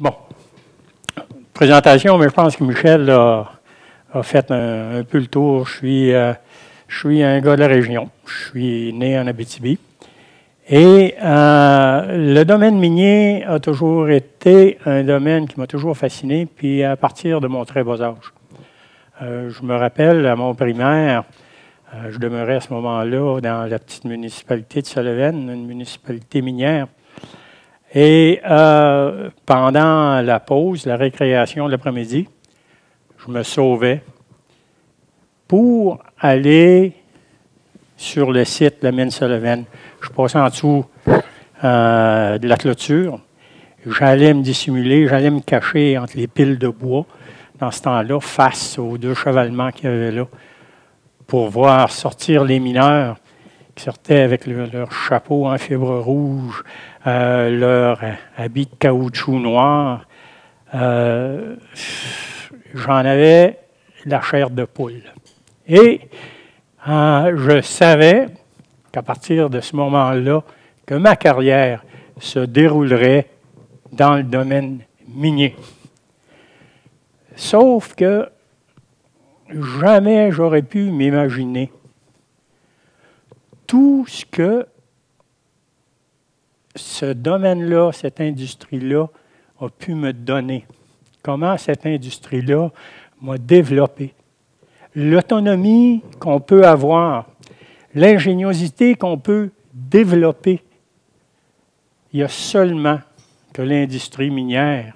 Bon, présentation, mais je pense que Michel a fait un peu le tour. Je suis un gars de la région. Je suis né en Abitibi. Et le domaine minier a toujours été un domaine qui m'a toujours fasciné, puis à partir de mon très bas âge. Je me rappelle, à mon primaire, je demeurais à ce moment-là dans la petite municipalité de Sullivan, une municipalité minière. Et pendant la pause, la récréation de l'après-midi, je me sauvais pour aller sur le site de la mine Sullivan. Je passais en dessous de la clôture. J'allais me dissimuler, j'allais me cacher entre les piles de bois dans ce temps-là, face aux deux chevalements qu'il y avait là, pour voir sortir les mineurs qui sortaient avec leur chapeau en fibre rouge, leur habit de caoutchouc noir. J'en avais la chair de poule. Et je savais qu'à partir de ce moment-là, que ma carrière se déroulerait dans le domaine minier. Sauf que jamais j'aurais pu m'imaginer tout ce que ce domaine-là, cette industrie-là, a pu me donner. Comment cette industrie-là m'a développé. L'autonomie qu'on peut avoir, l'ingéniosité qu'on peut développer. Il y a seulement que l'industrie minière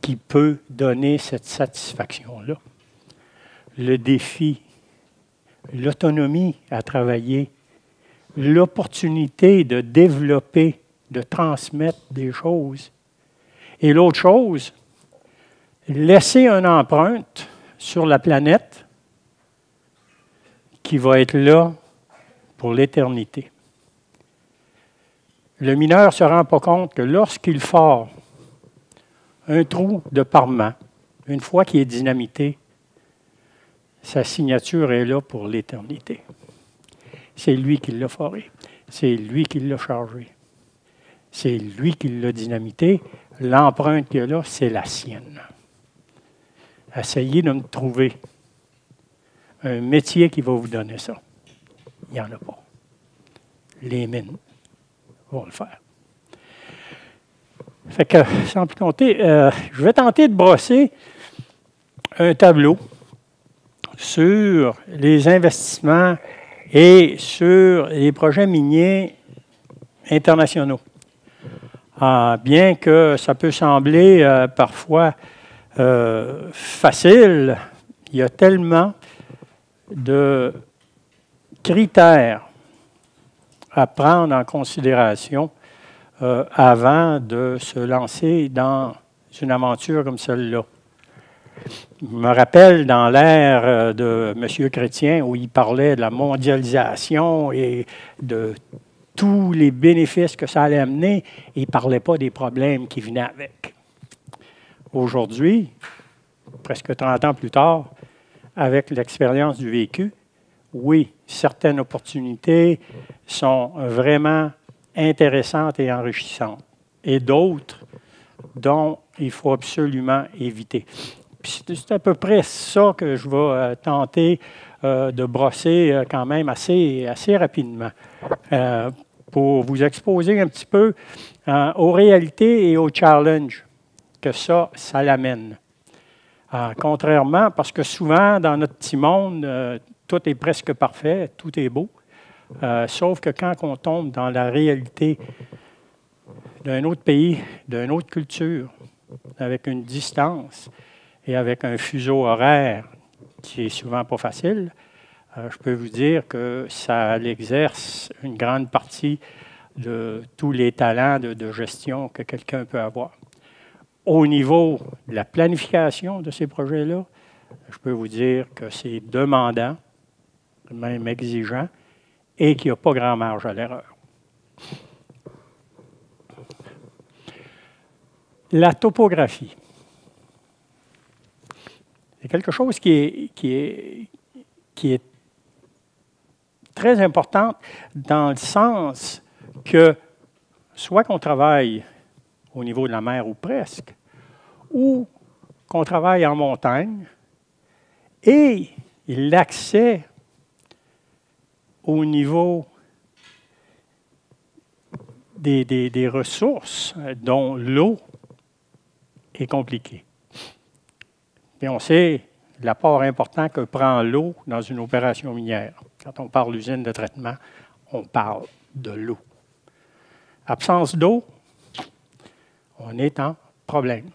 qui peut donner cette satisfaction-là. Le défi, l'autonomie à travailler, l'opportunité de développer, de transmettre des choses. Et l'autre chose, laisser une empreinte sur la planète qui va être là pour l'éternité. Le mineur ne se rend pas compte que lorsqu'il fore un trou de parement, une fois qu'il est dynamité, sa signature est là pour l'éternité. C'est lui qui l'a foré. C'est lui qui l'a chargé. C'est lui qui l'a dynamité. L'empreinte qu'il y a là, c'est la sienne. Essayez de me trouver un métier qui va vous donner ça. Il n'y en a pas. Les mines vont le faire. Fait que, sans plus compter, je vais tenter de brosser un tableau sur les investissements et sur les projets miniers internationaux. Bien que ça peut sembler parfois facile, il y a tellement de critères à prendre en considération avant de se lancer dans une aventure comme celle-là. Je me rappelle dans l'ère de M. Chrétien où il parlait de la mondialisation et de tous les bénéfices que ça allait amener, il ne parlait pas des problèmes qui venaient avec. Aujourd'hui, presque 30 ans plus tard, avec l'expérience du vécu, oui, certaines opportunités sont vraiment intéressantes et enrichissantes, et d'autres dont il faut absolument éviter. C'est à peu près ça que je vais tenter de brosser quand même assez rapidement pour vous exposer un petit peu aux réalités et aux challenges que ça l'amène. Contrairement, parce que souvent, dans notre petit monde, tout est presque parfait, tout est beau, sauf que quand on tombe dans la réalité d'un autre pays, d'une autre culture, avec une distance et avec un fuseau horaire qui est souvent pas facile, je peux vous dire que ça exerce une grande partie de tous les talents de gestion que quelqu'un peut avoir. Au niveau de la planification de ces projets-là, je peux vous dire que c'est demandant, même exigeant, et qu'il n'y a pas grand marge à l'erreur. La topographie. C'est quelque chose qui est très importante dans le sens que, soit qu'on travaille au niveau de la mer ou presque, ou qu'on travaille en montagne, et l'accès au niveau des ressources, dont l'eau, est compliqué. Et on sait l'apport important que prend l'eau dans une opération minière. Quand on parle d'usine de traitement, on parle de l'eau. Absence d'eau, on est en problème.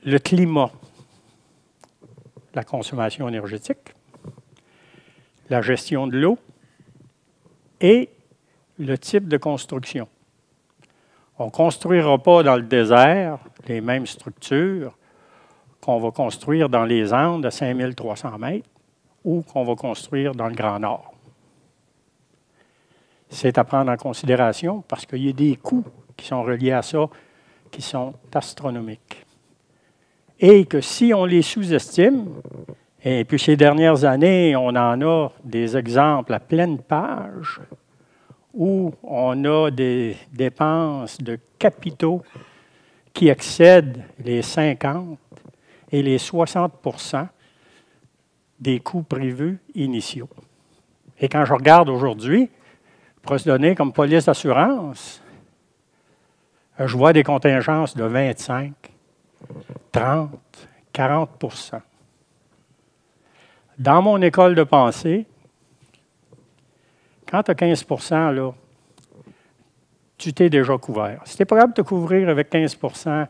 Le climat, la consommation énergétique, la gestion de l'eau et le type de construction. On ne construira pas dans le désert les mêmes structures qu'on va construire dans les Andes à 5300 mètres ou qu'on va construire dans le Grand Nord. C'est à prendre en considération parce qu'il y a des coûts qui sont reliés à ça qui sont astronomiques. Et que si on les sous-estime, et puis ces dernières années, on en a des exemples à pleine page, où on a des dépenses de capitaux qui excèdent les 50 et les 60 % des coûts prévus initiaux. Et quand je regarde aujourd'hui, pour se donner comme police d'assurance, je vois des contingences de 25, 30, 40 %. Dans mon école de pensée, quand tu as 15 % là, tu t'es déjà couvert. Si tu n'es pas capable de te couvrir avec 15 %,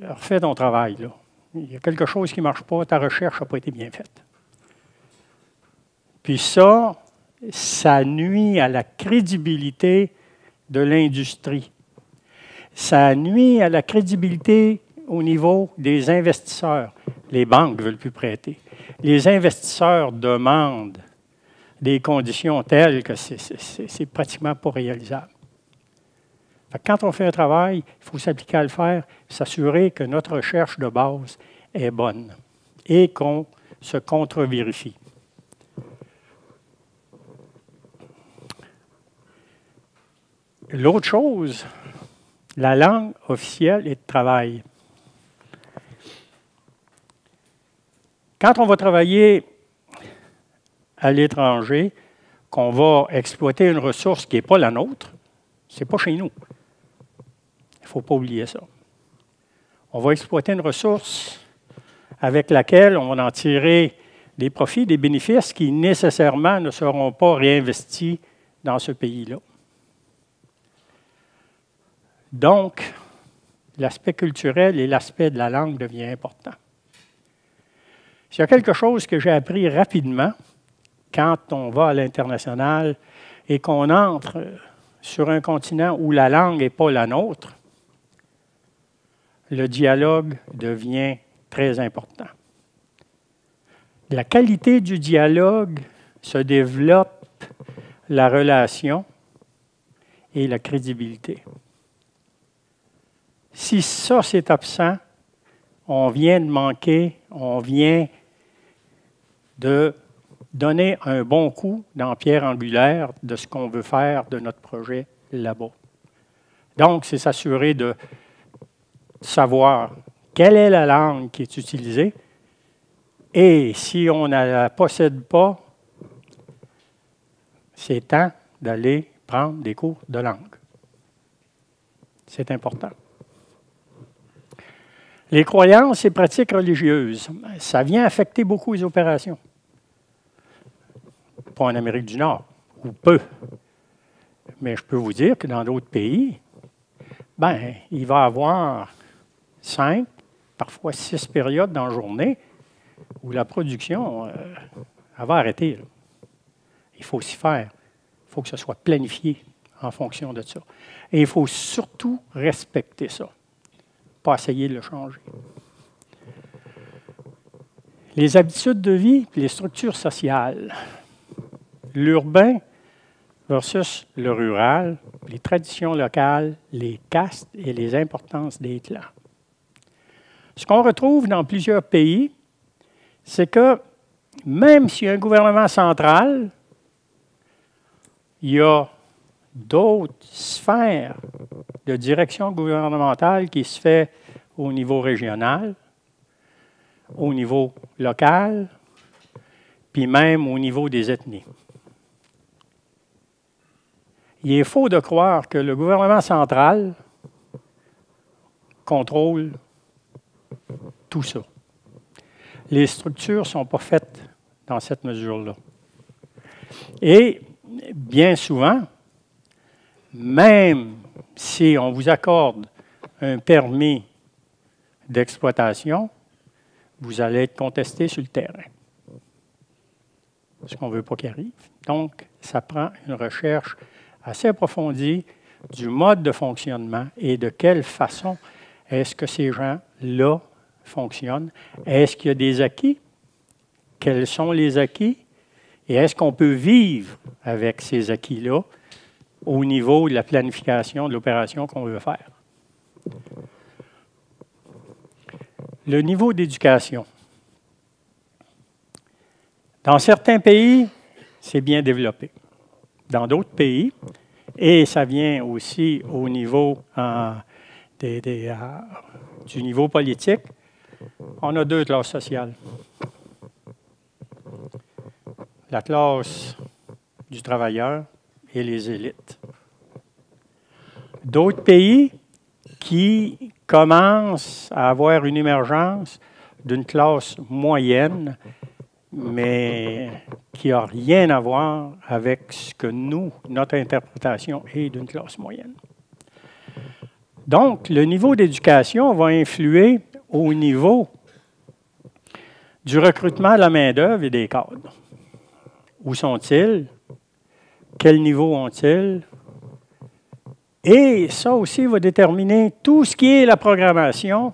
refais ton travail. Là. Il y a quelque chose qui ne marche pas, ta recherche n'a pas été bien faite. Puis ça nuit à la crédibilité de l'industrie. Ça nuit à la crédibilité au niveau des investisseurs. Les banques ne veulent plus prêter. Les investisseurs demandent des conditions telles que c'est pratiquement pas réalisable. Fait que quand on fait un travail, il faut s'appliquer à le faire, s'assurer que notre recherche de base est bonne et qu'on se contre-vérifie. L'autre chose, la langue officielle est de travail. Quand on va travailler à l'étranger, qu'on va exploiter une ressource qui n'est pas la nôtre, ce n'est pas chez nous. Il ne faut pas oublier ça. On va exploiter une ressource avec laquelle on va en tirer des profits, des bénéfices qui nécessairement ne seront pas réinvestis dans ce pays-là. Donc, l'aspect culturel et l'aspect de la langue devient important. S'il y a quelque chose que j'ai appris rapidement quand on va à l'international et qu'on entre sur un continent où la langue n'est pas la nôtre, le dialogue devient très important. La qualité du dialogue se développe la relation et la crédibilité. Si ça, c'est absent, on vient de manquer, on vient de donner un bon coup dans la pierre angulaire de ce qu'on veut faire de notre projet là-bas. Donc, c'est s'assurer de savoir quelle est la langue qui est utilisée et si on ne la possède pas, c'est temps d'aller prendre des cours de langue. C'est important. Les croyances et pratiques religieuses, ça vient affecter beaucoup les opérations. Pas en Amérique du Nord, ou peu. Mais je peux vous dire que dans d'autres pays, il va y avoir 5, parfois 6 périodes dans la journée où la production elle va arrêter. Là. Il faut s'y faire. Il faut que ce soit planifié en fonction de ça. Et il faut surtout respecter ça. Pas essayer de le changer. Les habitudes de vie et les structures sociales. L'urbain versus le rural, les traditions locales, les castes et les importances des clans. Ce qu'on retrouve dans plusieurs pays, c'est que même s'il y a un gouvernement central, il y a d'autres sphères de direction gouvernementale qui se fait au niveau régional, au niveau local, puis même au niveau des ethnies. Il est faux de croire que le gouvernement central contrôle tout ça. Les structures ne sont pas faites dans cette mesure-là. Et bien souvent, même si on vous accorde un permis d'exploitation, vous allez être contesté sur le terrain. Ce qu'on ne veut pas qu'il arrive. Donc, ça prend une recherche assez approfondie du mode de fonctionnement et de quelle façon est-ce que ces gens-là fonctionnent. Est-ce qu'il y a des acquis? Quels sont les acquis? Et est-ce qu'on peut vivre avec ces acquis-là au niveau de la planification de l'opération qu'on veut faire? Le niveau d'éducation. Dans certains pays, c'est bien développé. Dans d'autres pays, et ça vient aussi au niveau du niveau politique, on a deux classes sociales. La classe du travailleur et les élites. D'autres pays qui commencent à avoir une émergence d'une classe moyenne, mais qui n'a rien à voir avec ce que nous, notre interprétation est d'une classe moyenne. Donc, le niveau d'éducation va influer au niveau du recrutement de la main-d'œuvre et des cadres. Où sont-ils? Quel niveau ont-ils? Et ça aussi va déterminer tout ce qui est la programmation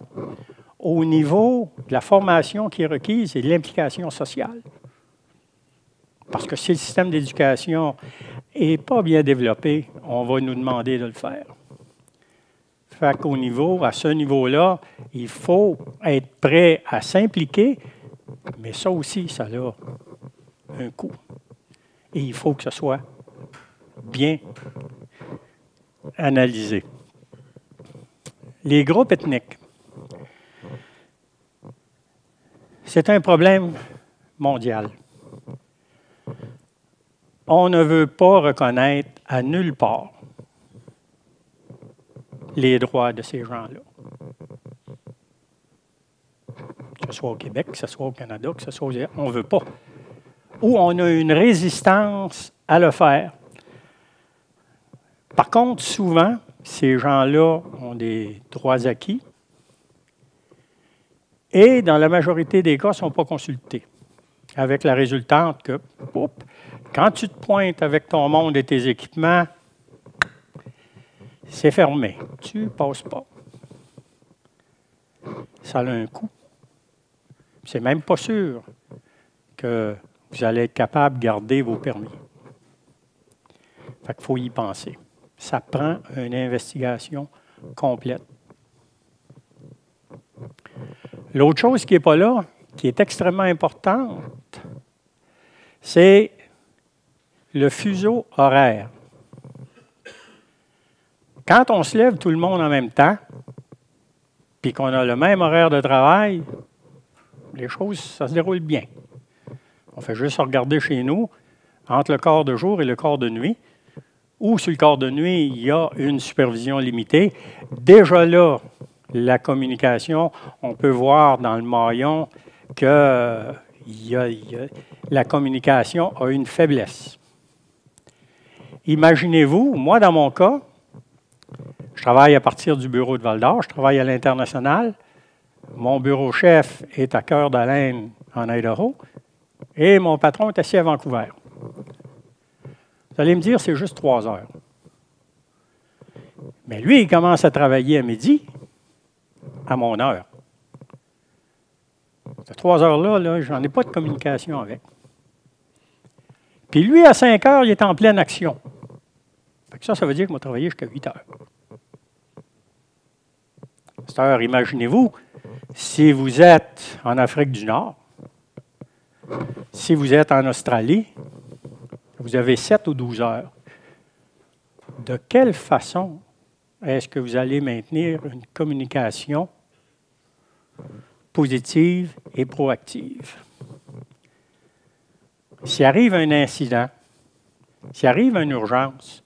au niveau de la formation qui est requise et de l'implication sociale. Parce que si le système d'éducation n'est pas bien développé, on va nous demander de le faire. Fait qu'au niveau, à ce niveau-là, il faut être prêt à s'impliquer, mais ça aussi, ça a un coût. Et il faut que ce soit bien analysé. Les groupes ethniques. C'est un problème mondial. On ne veut pas reconnaître à nulle part les droits de ces gens-là. Que ce soit au Québec, que ce soit au Canada, que ce soit aux... On ne veut pas. Ou on a une résistance à le faire. Par contre, souvent, ces gens-là ont des droits acquis et, dans la majorité des cas, ne sont pas consultés. Avec la résultante que, quand tu te pointes avec ton monde et tes équipements, c'est fermé. Tu ne passes pas. Ça a un coût. C'est même pas sûr que vous allez être capable de garder vos permis. Fait qu'il faut y penser. Ça prend une investigation complète. L'autre chose qui n'est pas là, qui est extrêmement importante, c'est le fuseau horaire. Quand on se lève tout le monde en même temps, puis qu'on a le même horaire de travail, les choses, ça se déroule bien. On fait juste regarder chez nous, entre le quart de jour et le quart de nuit, ou sur le quart de nuit, il y a une supervision limitée. Déjà là, la communication, on peut voir dans le maillon que la communication a une faiblesse. Imaginez-vous, moi dans mon cas, je travaille à partir du bureau de Val-d'Or, je travaille à l'international. Mon bureau chef est à Coeur-d'Alene, en Idaho, et mon patron est assis à Vancouver. Vous allez me dire, c'est juste 3 heures. Mais lui, il commence à travailler à midi, à mon heure. Ces 3 heures-là, je n'en ai pas de communication avec. Puis lui, à 5 heures, il est en pleine action. Fait que ça veut dire qu'il va travailler jusqu'à 8 heures. À cette heure, imaginez-vous, si vous êtes en Afrique du Nord, si vous êtes en Australie, vous avez 7 ou 12 heures de quelle façon est-ce que vous allez maintenir une communication positive et proactive? S'il arrive un incident, s'il arrive une urgence,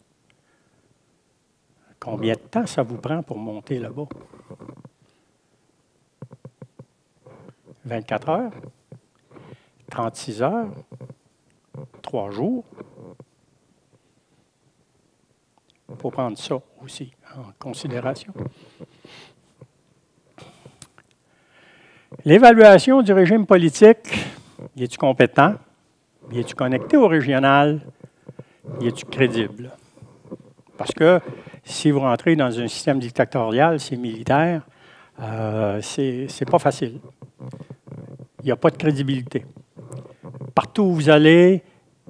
combien de temps ça vous prend pour monter là-bas? 24 heures? 36 heures? 3 jours? Il faut prendre ça aussi en considération. L'évaluation du régime politique, est-tu compétent? Es-tu connecté au régional? Es-tu crédible? Parce que si vous rentrez dans un système dictatorial, c'est militaire, c'est pas facile. Il n'y a pas de crédibilité. Partout où vous allez,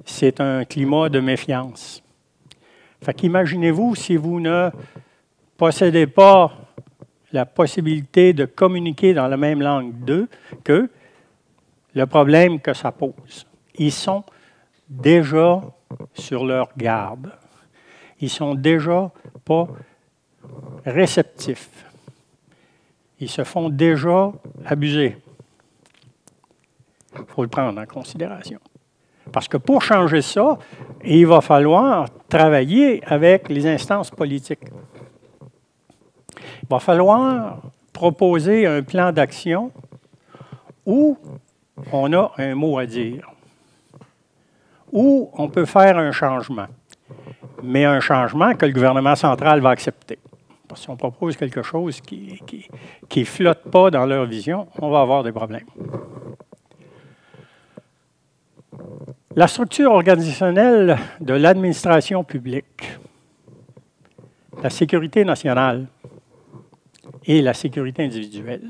c'est un climat de méfiance. Fait qu'imaginez-vous si vous ne possédez pas la possibilité de communiquer dans la même langue qu'eux, le problème que ça pose. Ils sont déjà sur leur garde. Ils sont déjà pas réceptifs. Ils se font déjà abuser. Il faut le prendre en considération. Parce que pour changer ça, il va falloir travailler avec les instances politiques. Il va falloir proposer un plan d'action où on a un mot à dire, où on peut faire un changement, mais un changement que le gouvernement central va accepter. Parce que si on propose quelque chose qui ne flotte pas dans leur vision, on va avoir des problèmes. La structure organisationnelle de l'administration publique, la sécurité nationale et la sécurité individuelle,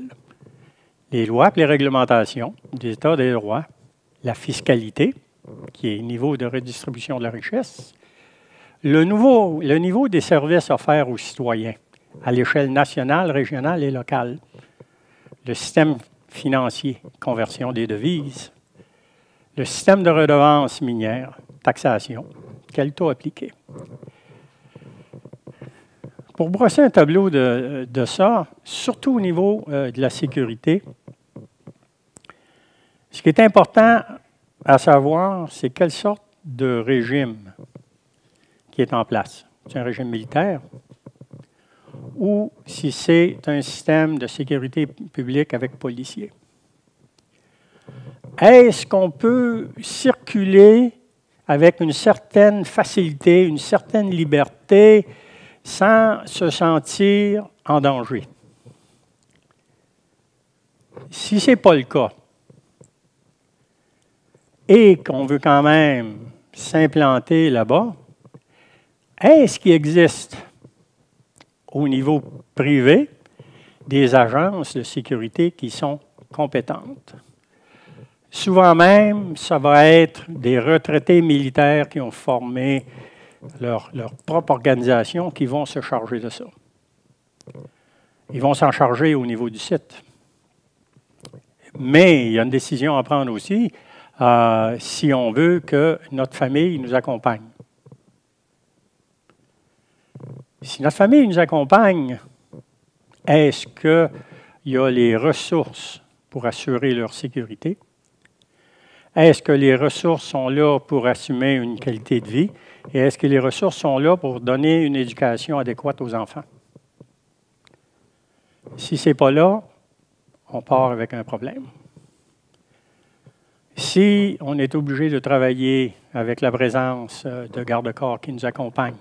les lois et les réglementations des États des droits, la fiscalité, qui est le niveau de redistribution de la richesse, le niveau des services offerts aux citoyens à l'échelle nationale, régionale et locale, le système financier, conversion des devises, le système de redevances minières, taxation, quel taux appliquer. Pour brosser un tableau de ça, surtout au niveau de la sécurité, ce qui est important à savoir, c'est quelle sorte de régime qui est en place. C'est un régime militaire ou si c'est un système de sécurité publique avec policiers. Est-ce qu'on peut circuler avec une certaine facilité, une certaine liberté, sans se sentir en danger? Si ce n'est pas le cas, et qu'on veut quand même s'implanter là-bas, est-ce qu'il existe au niveau privé des agences de sécurité qui sont compétentes? Souvent même, ça va être des retraités militaires qui ont formé leur propre organisation qui vont se charger de ça. Ils vont s'en charger au niveau du site. Mais il y a une décision à prendre aussi si on veut que notre famille nous accompagne. Si notre famille nous accompagne, est-ce qu'il y a les ressources pour assurer leur sécurité? Est-ce que les ressources sont là pour assumer une qualité de vie? Et est-ce que les ressources sont là pour donner une éducation adéquate aux enfants? Si ce n'est pas là, on part avec un problème. Si on est obligé de travailler avec la présence de garde-corps qui nous accompagnent,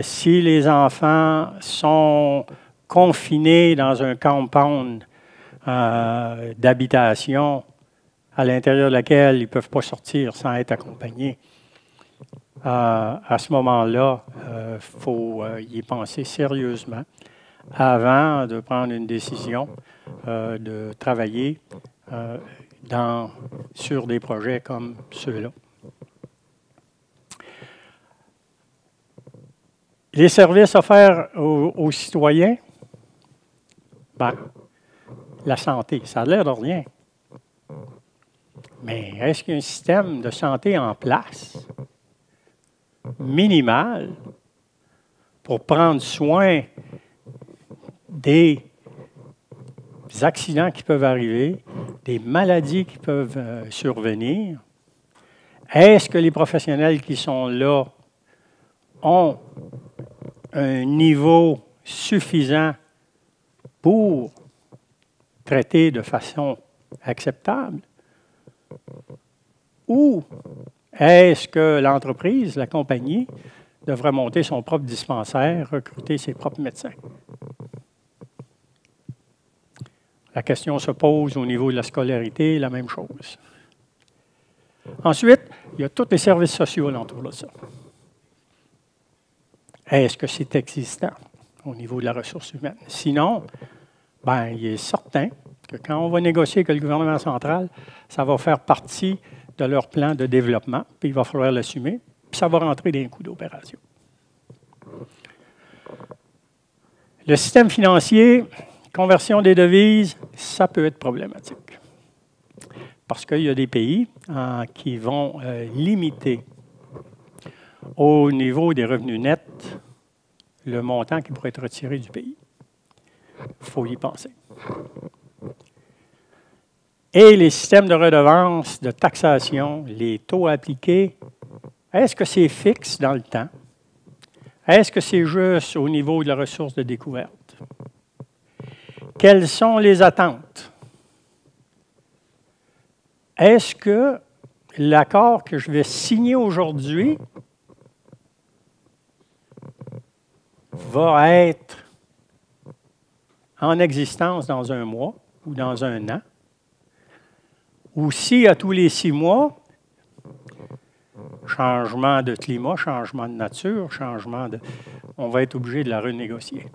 si les enfants sont confinés dans un compound d'habitation à l'intérieur de laquelle ils ne peuvent pas sortir sans être accompagnés, à ce moment-là, il faut y penser sérieusement avant de prendre une décision de travailler sur des projets comme ceux-là. Les services offerts aux citoyens, la santé, ça a l'air de rien. Mais est-ce qu'il y a un système de santé en place, minimal, pour prendre soin des accidents qui peuvent arriver, des maladies qui peuvent survenir? Est-ce que les professionnels qui sont là ont un niveau suffisant pour traiter de façon acceptable? Ou est-ce que l'entreprise, la compagnie, devrait monter son propre dispensaire, recruter ses propres médecins? La question se pose au niveau de la scolarité, la même chose. Ensuite, il y a tous les services sociaux autour de ça. Est-ce que c'est existant au niveau de la ressource humaine? Sinon, ben, il est certain que quand on va négocier avec le gouvernement central, ça va faire partie de leur plan de développement, puis il va falloir l'assumer, puis ça va rentrer dans les coûts d'opération. Le système financier, conversion des devises, ça peut être problématique. Parce qu'il y a des pays qui vont limiter au niveau des revenus nets le montant qui pourrait être retiré du pays. Il faut y penser. Et les systèmes de redevance, de taxation, les taux appliqués, est-ce que c'est fixe dans le temps? Est-ce que c'est juste au niveau de la ressource de découverte? Quelles sont les attentes? Est-ce que l'accord que je vais signer aujourd'hui va être en existence dans un mois ou dans un an? Ou si à tous les 6 mois, changement de climat, changement de nature, on va être obligé de la renégocier.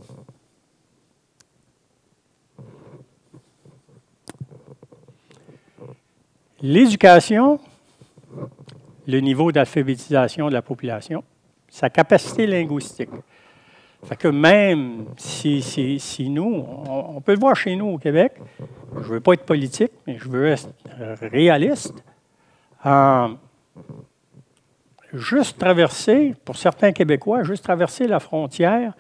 L'éducation, le niveau d'alphabétisation de la population, sa capacité linguistique. Fait que même si nous, on peut le voir chez nous au Québec, je ne veux pas être politique, mais je veux être réaliste. Juste traverser, pour certains Québécois, juste traverser la frontière,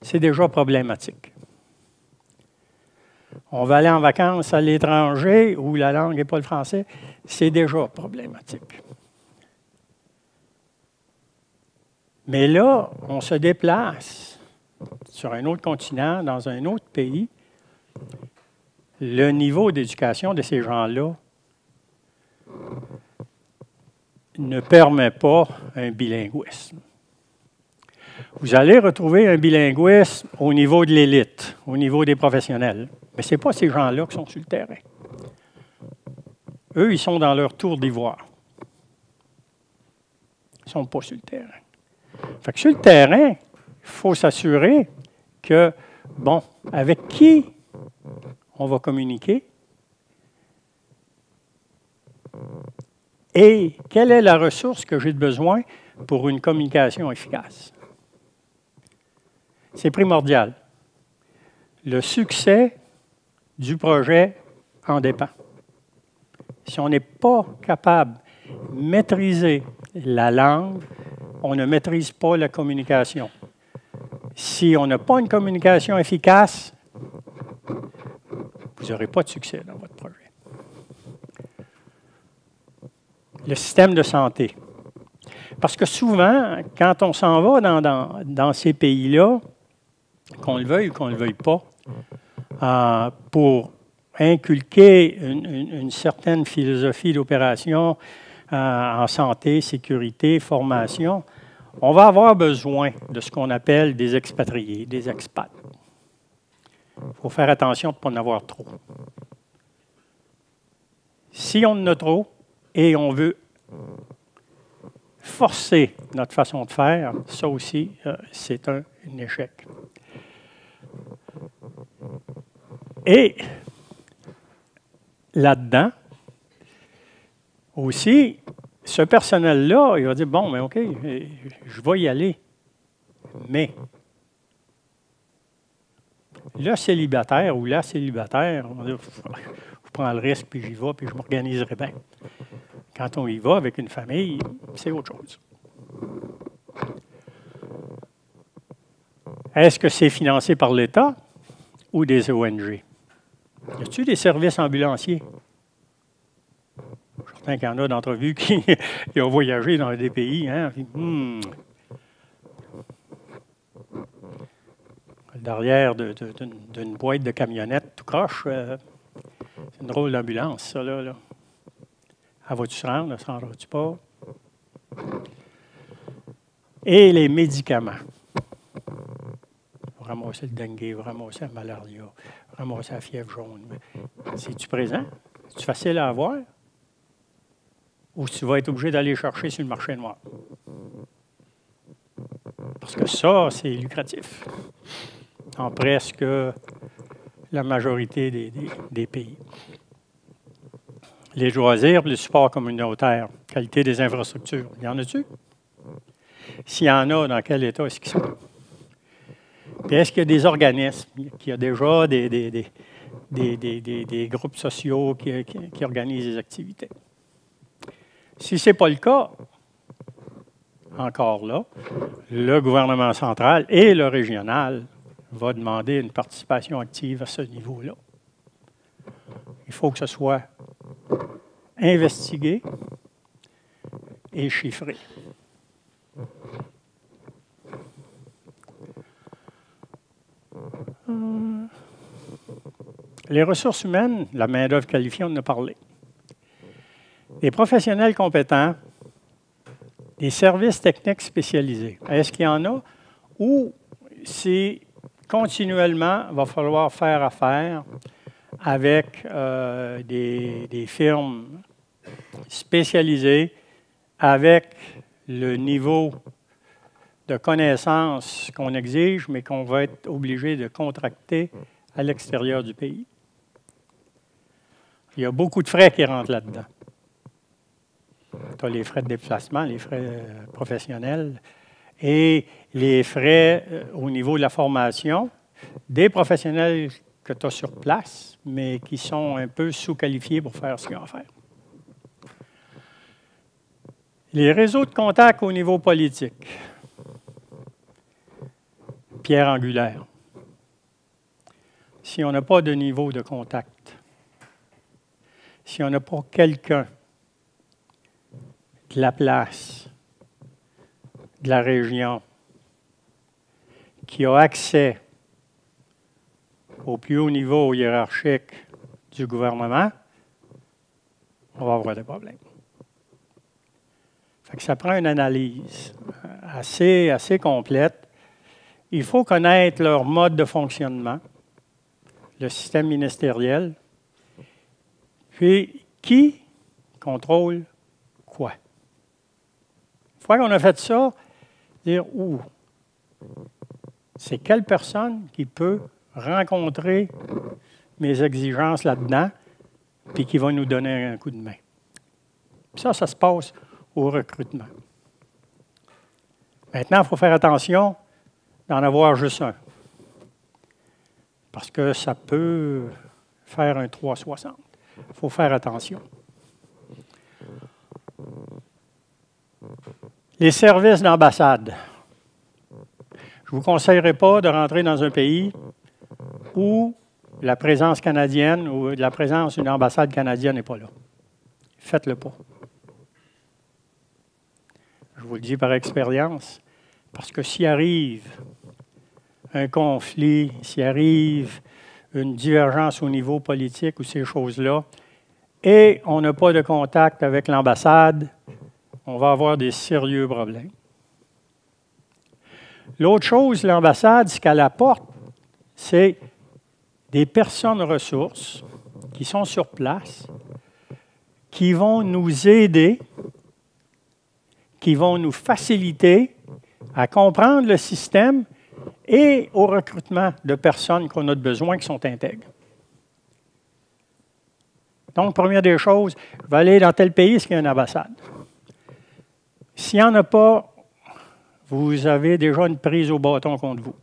c'est déjà problématique. On va aller en vacances à l'étranger où la langue n'est pas le français, c'est déjà problématique. Mais là, on se déplace sur un autre continent, dans un autre pays. Le niveau d'éducation de ces gens-là ne permet pas un bilinguisme. Vous allez retrouver un bilinguisme au niveau de l'élite, au niveau des professionnels. Mais ce n'est pas ces gens-là qui sont sur le terrain. Eux, ils sont dans leur tour d'ivoire. Ils ne sont pas sur le terrain. Fait que sur le terrain, il faut s'assurer que, bon, avec qui on va communiquer et quelle est la ressource que j'ai besoin pour une communication efficace. C'est primordial. Le succès du projet en dépend. Si on n'est pas capable de maîtriser la langue, on ne maîtrise pas la communication. Si on n'a pas une communication efficace, vous n'aurez pas de succès dans votre projet. Le système de santé. Parce que souvent, quand on s'en va dans ces pays-là, qu'on le veuille ou qu'on ne le veuille pas, pour inculquer une certaine philosophie d'opération en santé, sécurité, formation, on va avoir besoin de ce qu'on appelle des expatriés, des expats. Il faut faire attention de ne pas en avoir trop. Si on en a trop et on veut forcer notre façon de faire, ça aussi, c'est un échec. Et là-dedans, aussi, ce personnel-là, il va dire, bon, mais OK, je vais y aller, mais le célibataire ou la célibataire, on va dire, je prends le risque, puis j'y vais, puis je m'organiserai bien. Quand on y va avec une famille, c'est autre chose. Est-ce que c'est financé par l'État ou des ONG? Y a-t-il des services ambulanciers? Je suis certain qu'il y en a d'entre vous qui ont voyagé dans des pays. Hein? Derrière d'une boîte de camionnette tout croche, c'est une drôle d'ambulance, ça, là. Elle va-tu se rendre? Ne se rendra-tu pas? Et les médicaments. Ramasser le dengue, ramasser la malaria, ramasser la fièvre jaune. C'est-tu présent? C'est-tu facile à avoir? Ou tu vas être obligé d'aller chercher sur le marché noir? Parce que ça, c'est lucratif. En presque la majorité des pays. Les loisirs, le support communautaire, qualité des infrastructures, y en a-tu? S'il y en a, dans quel état est-ce qu'ils sont? Puis est-ce qu'il y a des organismes, qu'il y a déjà des groupes sociaux qui organisent des activités? Si ce n'est pas le cas, encore là, le gouvernement central et le régional va demander une participation active à ce niveau-là. Il faut que ce soit investigué et chiffré. Les ressources humaines, la main-d'œuvre qualifiée, on en a parlé. Les professionnels compétents, des services techniques spécialisés. Est-ce qu'il y en a? Ou c'est continuellement, il va falloir faire affaire avec des firmes spécialisées avec le niveau de connaissances qu'on exige, mais qu'on va être obligé de contracter à l'extérieur du pays. Il y a beaucoup de frais qui rentrent là-dedans. Tu as les frais de déplacement, les frais professionnels et les frais au niveau de la formation des professionnels que tu as sur place, mais qui sont un peu sous-qualifiés pour faire ce qu'ils ont à faire. Les réseaux de contact au niveau politique. Pierre angulaire. Si on n'a pas de niveau de contact, si on n'a pas quelqu'un de la place, de la région, qui a accès au plus haut niveau hiérarchique du gouvernement, on va avoir des problèmes. Fait que ça prend une analyse assez complète. Il faut connaître leur mode de fonctionnement, le système ministériel, puis qui contrôle quoi. Une fois qu'on a fait ça, dire où c'est quelle personne qui peut rencontrer mes exigences là-dedans, puis qui va nous donner un coup de main. Ça se passe au recrutement. Maintenant, il faut faire attention d'en avoir juste un. Parce que ça peut faire un 360. Il faut faire attention. Les services d'ambassade. Je ne vous conseillerais pas de rentrer dans un pays où la présence canadienne ou la présence d'une ambassade canadienne n'est pas là. Faites-le pas. Je vous le dis par expérience, parce que s'il arrive un conflit, s'il arrive une divergence au niveau politique ou ces choses-là, et on n'a pas de contact avec l'ambassade, on va avoir des sérieux problèmes. L'autre chose, l'ambassade, ce qu'elle apporte, c'est des personnes ressources qui sont sur place, qui vont nous aider, qui vont nous faciliter à comprendre le système et au recrutement de personnes qu'on a besoin qui sont intègres. Donc, première des choses, je vais aller dans tel pays, est-ce qu'il y a une ambassade? S'il n'y en a pas, vous avez déjà une prise au bâton contre vous.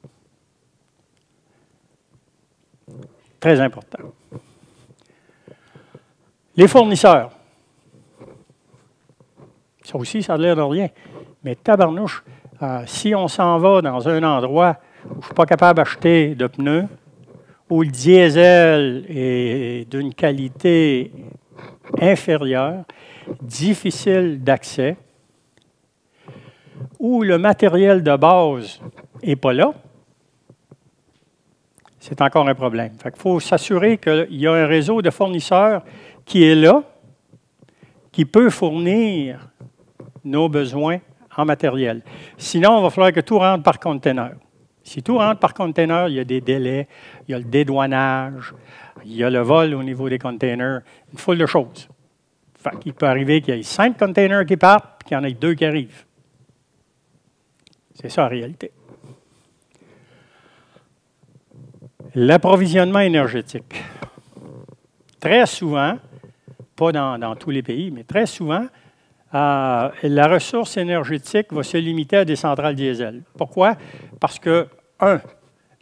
Très important. Les fournisseurs. Ça aussi, ça a l'air de rien. Mais tabarnouche, si on s'en va dans un endroit où je ne suis pas capable d'acheter de pneus, où le diesel est d'une qualité inférieure, difficile d'accès, où le matériel de base n'est pas là, c'est encore un problème. Il faut s'assurer qu'il y a un réseau de fournisseurs qui est là, qui peut fournir nos besoins en matériel. Sinon, il va falloir que tout rentre par conteneur. Si tout rentre par conteneur, il y a des délais, il y a le dédouanage, il y a le vol au niveau des containers, une foule de choses. Il peut arriver qu'il y ait 5 containers qui partent et qu'il y en ait 2 qui arrivent. C'est ça la réalité. L'approvisionnement énergétique. Très souvent, pas dans tous les pays, mais très souvent, la ressource énergétique va se limiter à des centrales diesel. Pourquoi? Parce que,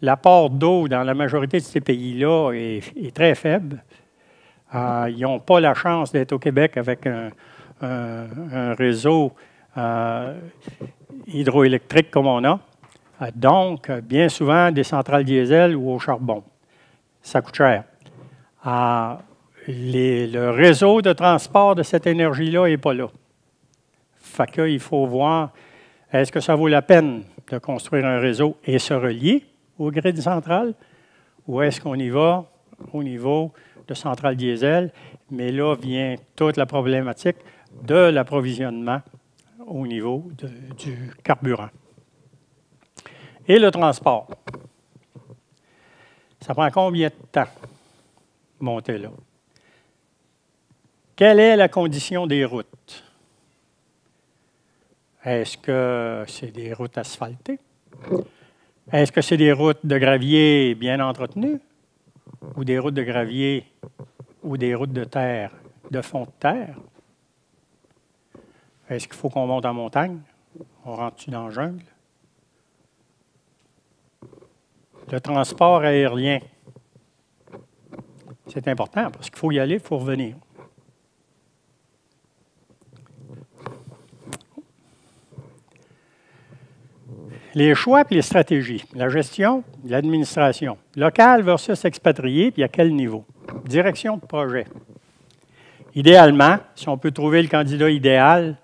l'apport d'eau dans la majorité de ces pays-là est très faible. Ils n'ont pas la chance d'être au Québec avec un réseau hydroélectrique comme on a. Donc, bien souvent, des centrales diesel ou au charbon. Ça coûte cher. Le réseau de transport de cette énergie-là n'est pas là. Fait qu'il faut voir, est-ce que ça vaut la peine de construire un réseau et se relier au grid central, ou est-ce qu'on y va au niveau de centrales diesel? Mais là vient toute la problématique de l'approvisionnement au niveau du carburant. Et le transport. Ça prend combien de temps monter là? Quelle est la condition des routes? Est-ce que c'est des routes asphaltées? Est-ce que c'est des routes de gravier bien entretenues? Ou des routes de gravier ou des routes de terre, de fond de terre? Est-ce qu'il faut qu'on monte en montagne? On rentre-tu dans la jungle? Le transport aérien, c'est important parce qu'il faut y aller, il faut revenir. Les choix et les stratégies, la gestion, l'administration, locale versus expatrié, puis à quel niveau? Direction de projet. Idéalement, si on peut trouver le candidat idéal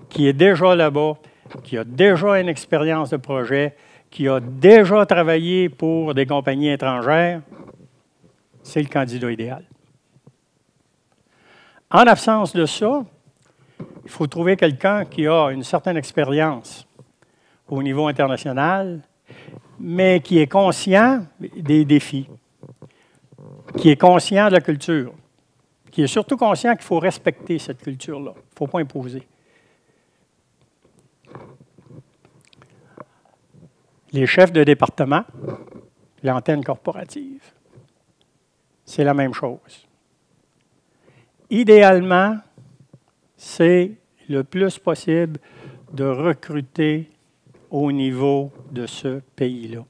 qui est déjà là-bas, qui a déjà une expérience de projet, qui a déjà travaillé pour des compagnies étrangères, c'est le candidat idéal. En absence de ça, il faut trouver quelqu'un qui a une certaine expérience au niveau international, mais qui est conscient des défis, qui est conscient de la culture, qui est surtout conscient qu'il faut respecter cette culture-là. Il ne faut pas imposer. Les chefs de département, l'antenne corporative, c'est la même chose. Idéalement, c'est le plus possible de recruter au niveau de ce pays-là.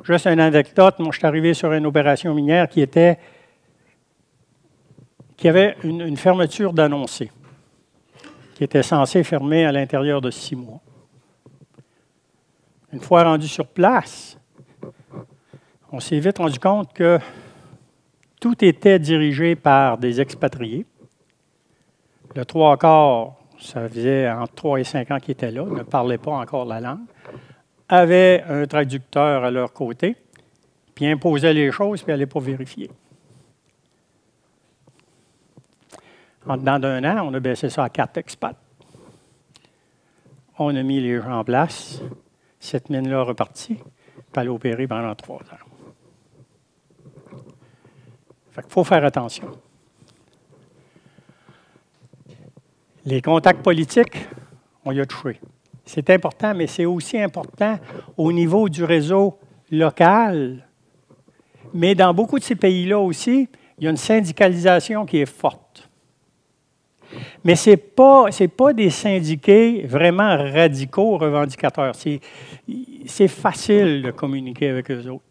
Juste une anecdote, moi je suis arrivé sur une opération minière qui avait une fermeture d'annoncé, qui était censée fermer à l'intérieur de 6 mois. Une fois rendu sur place, on s'est vite rendu compte que tout était dirigé par des expatriés. Le 3/4, ça faisait entre 3 et 5 ans qu'ils étaient là, ne parlaient pas encore la langue, avaient un traducteur à leur côté, puis imposaient les choses, puis n'allaient pas vérifier. En dedans d'un an, on a baissé ça à 4 expats. On a mis les gens en place. Cette mine-là est repartie, puis elle a opéré pendant 3 ans. Fait qu'il faut faire attention. Les contacts politiques, on y a touché. C'est important, mais c'est aussi important au niveau du réseau local. Mais dans beaucoup de ces pays-là aussi, il y a une syndicalisation qui est forte. Mais ce n'est pas des syndiqués vraiment radicaux, revendicateurs. C'est facile de communiquer avec eux autres.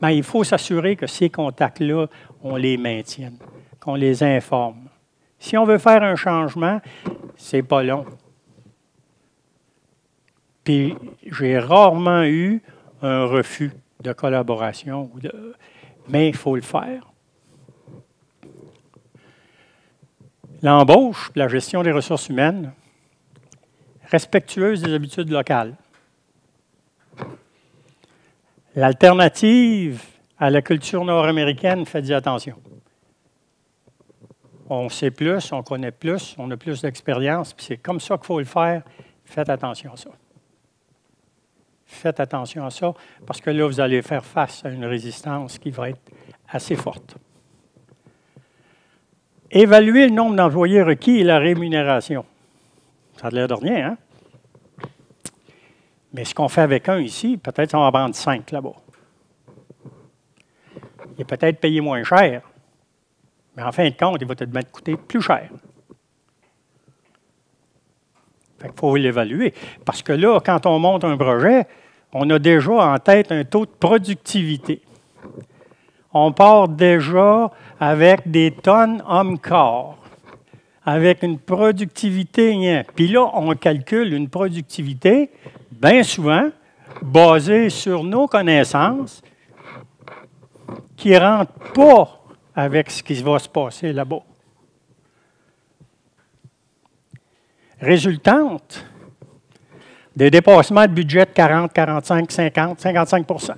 Mais il faut s'assurer que ces contacts-là, on les maintienne, qu'on les informe. Si on veut faire un changement, c'est pas long. Puis j'ai rarement eu un refus de collaboration, mais il faut le faire. L'embauche, la gestion des ressources humaines, respectueuse des habitudes locales. L'alternative à la culture nord-américaine, faites-y attention. On sait plus, on connaît plus, on a plus d'expérience, puis c'est comme ça qu'il faut le faire. Faites attention à ça. Faites attention à ça, parce que là, vous allez faire face à une résistance qui va être assez forte. Évaluer le nombre d'employés requis et la rémunération. Ça a l'air de rien, hein? Mais ce qu'on fait avec un ici, peut-être on va en prendre 5 là-bas. Il est peut-être payé moins cher, mais en fin de compte, il va te coûter plus cher. Il faut l'évaluer. Parce que là, quand on monte un projet, on a déjà en tête un taux de productivité. On part déjà avec des tonnes homme-corps, avec une productivité. Puis là, on calcule une productivité, bien souvent, basée sur nos connaissances, qui ne rentrent pas avec ce qui va se passer là-bas. Résultante des dépassements de budget de 40, 45, 50, 55 %.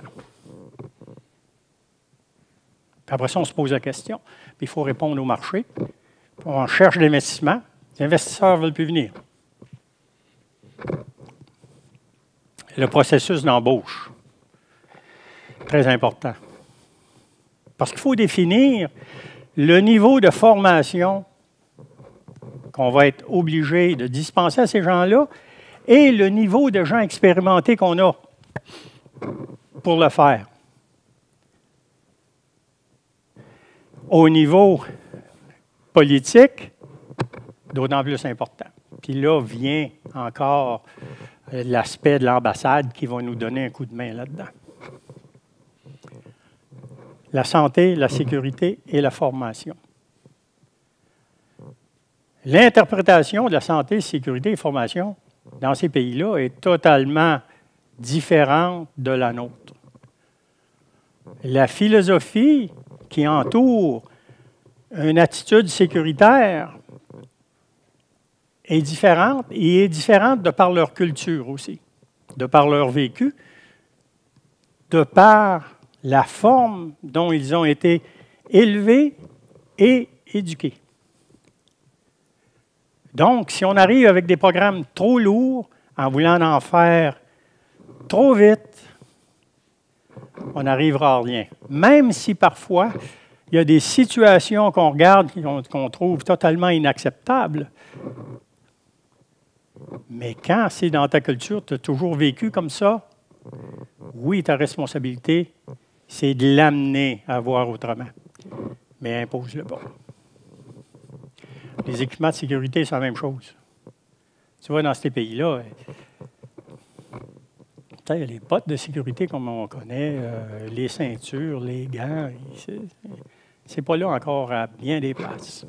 Après ça, on se pose la question. Puis il faut répondre au marché. On cherche l'investissement. Les investisseurs ne veulent plus venir. Le processus d'embauche. Très important. Parce qu'il faut définir le niveau de formation qu'on va être obligé de dispenser à ces gens-là et le niveau de gens expérimentés qu'on a pour le faire. Au niveau politique, d'autant plus important. Puis là vient encore l'aspect de l'ambassade qui va nous donner un coup de main là-dedans. La santé, la sécurité et la formation. L'interprétation de la santé, sécurité et formation dans ces pays-là est totalement différente de la nôtre. La philosophie qui entoure une attitude sécuritaire est différente et est différente de par leur culture aussi, de par leur vécu, de par la forme dont ils ont été élevés et éduqués. Donc, si on arrive avec des programmes trop lourds, en voulant en faire trop vite, on n'arrivera à rien. Même si parfois, il y a des situations qu'on regarde qu'on trouve totalement inacceptables. Mais quand c'est dans ta culture, tu as toujours vécu comme ça, oui, ta responsabilité, c'est de l'amener à voir autrement. Mais impose-le pas. Les équipements de sécurité, c'est la même chose. Tu vois, dans ces pays-là, les bottes de sécurité comme on connaît, les ceintures, les gants, c'est pas là encore à bien des places.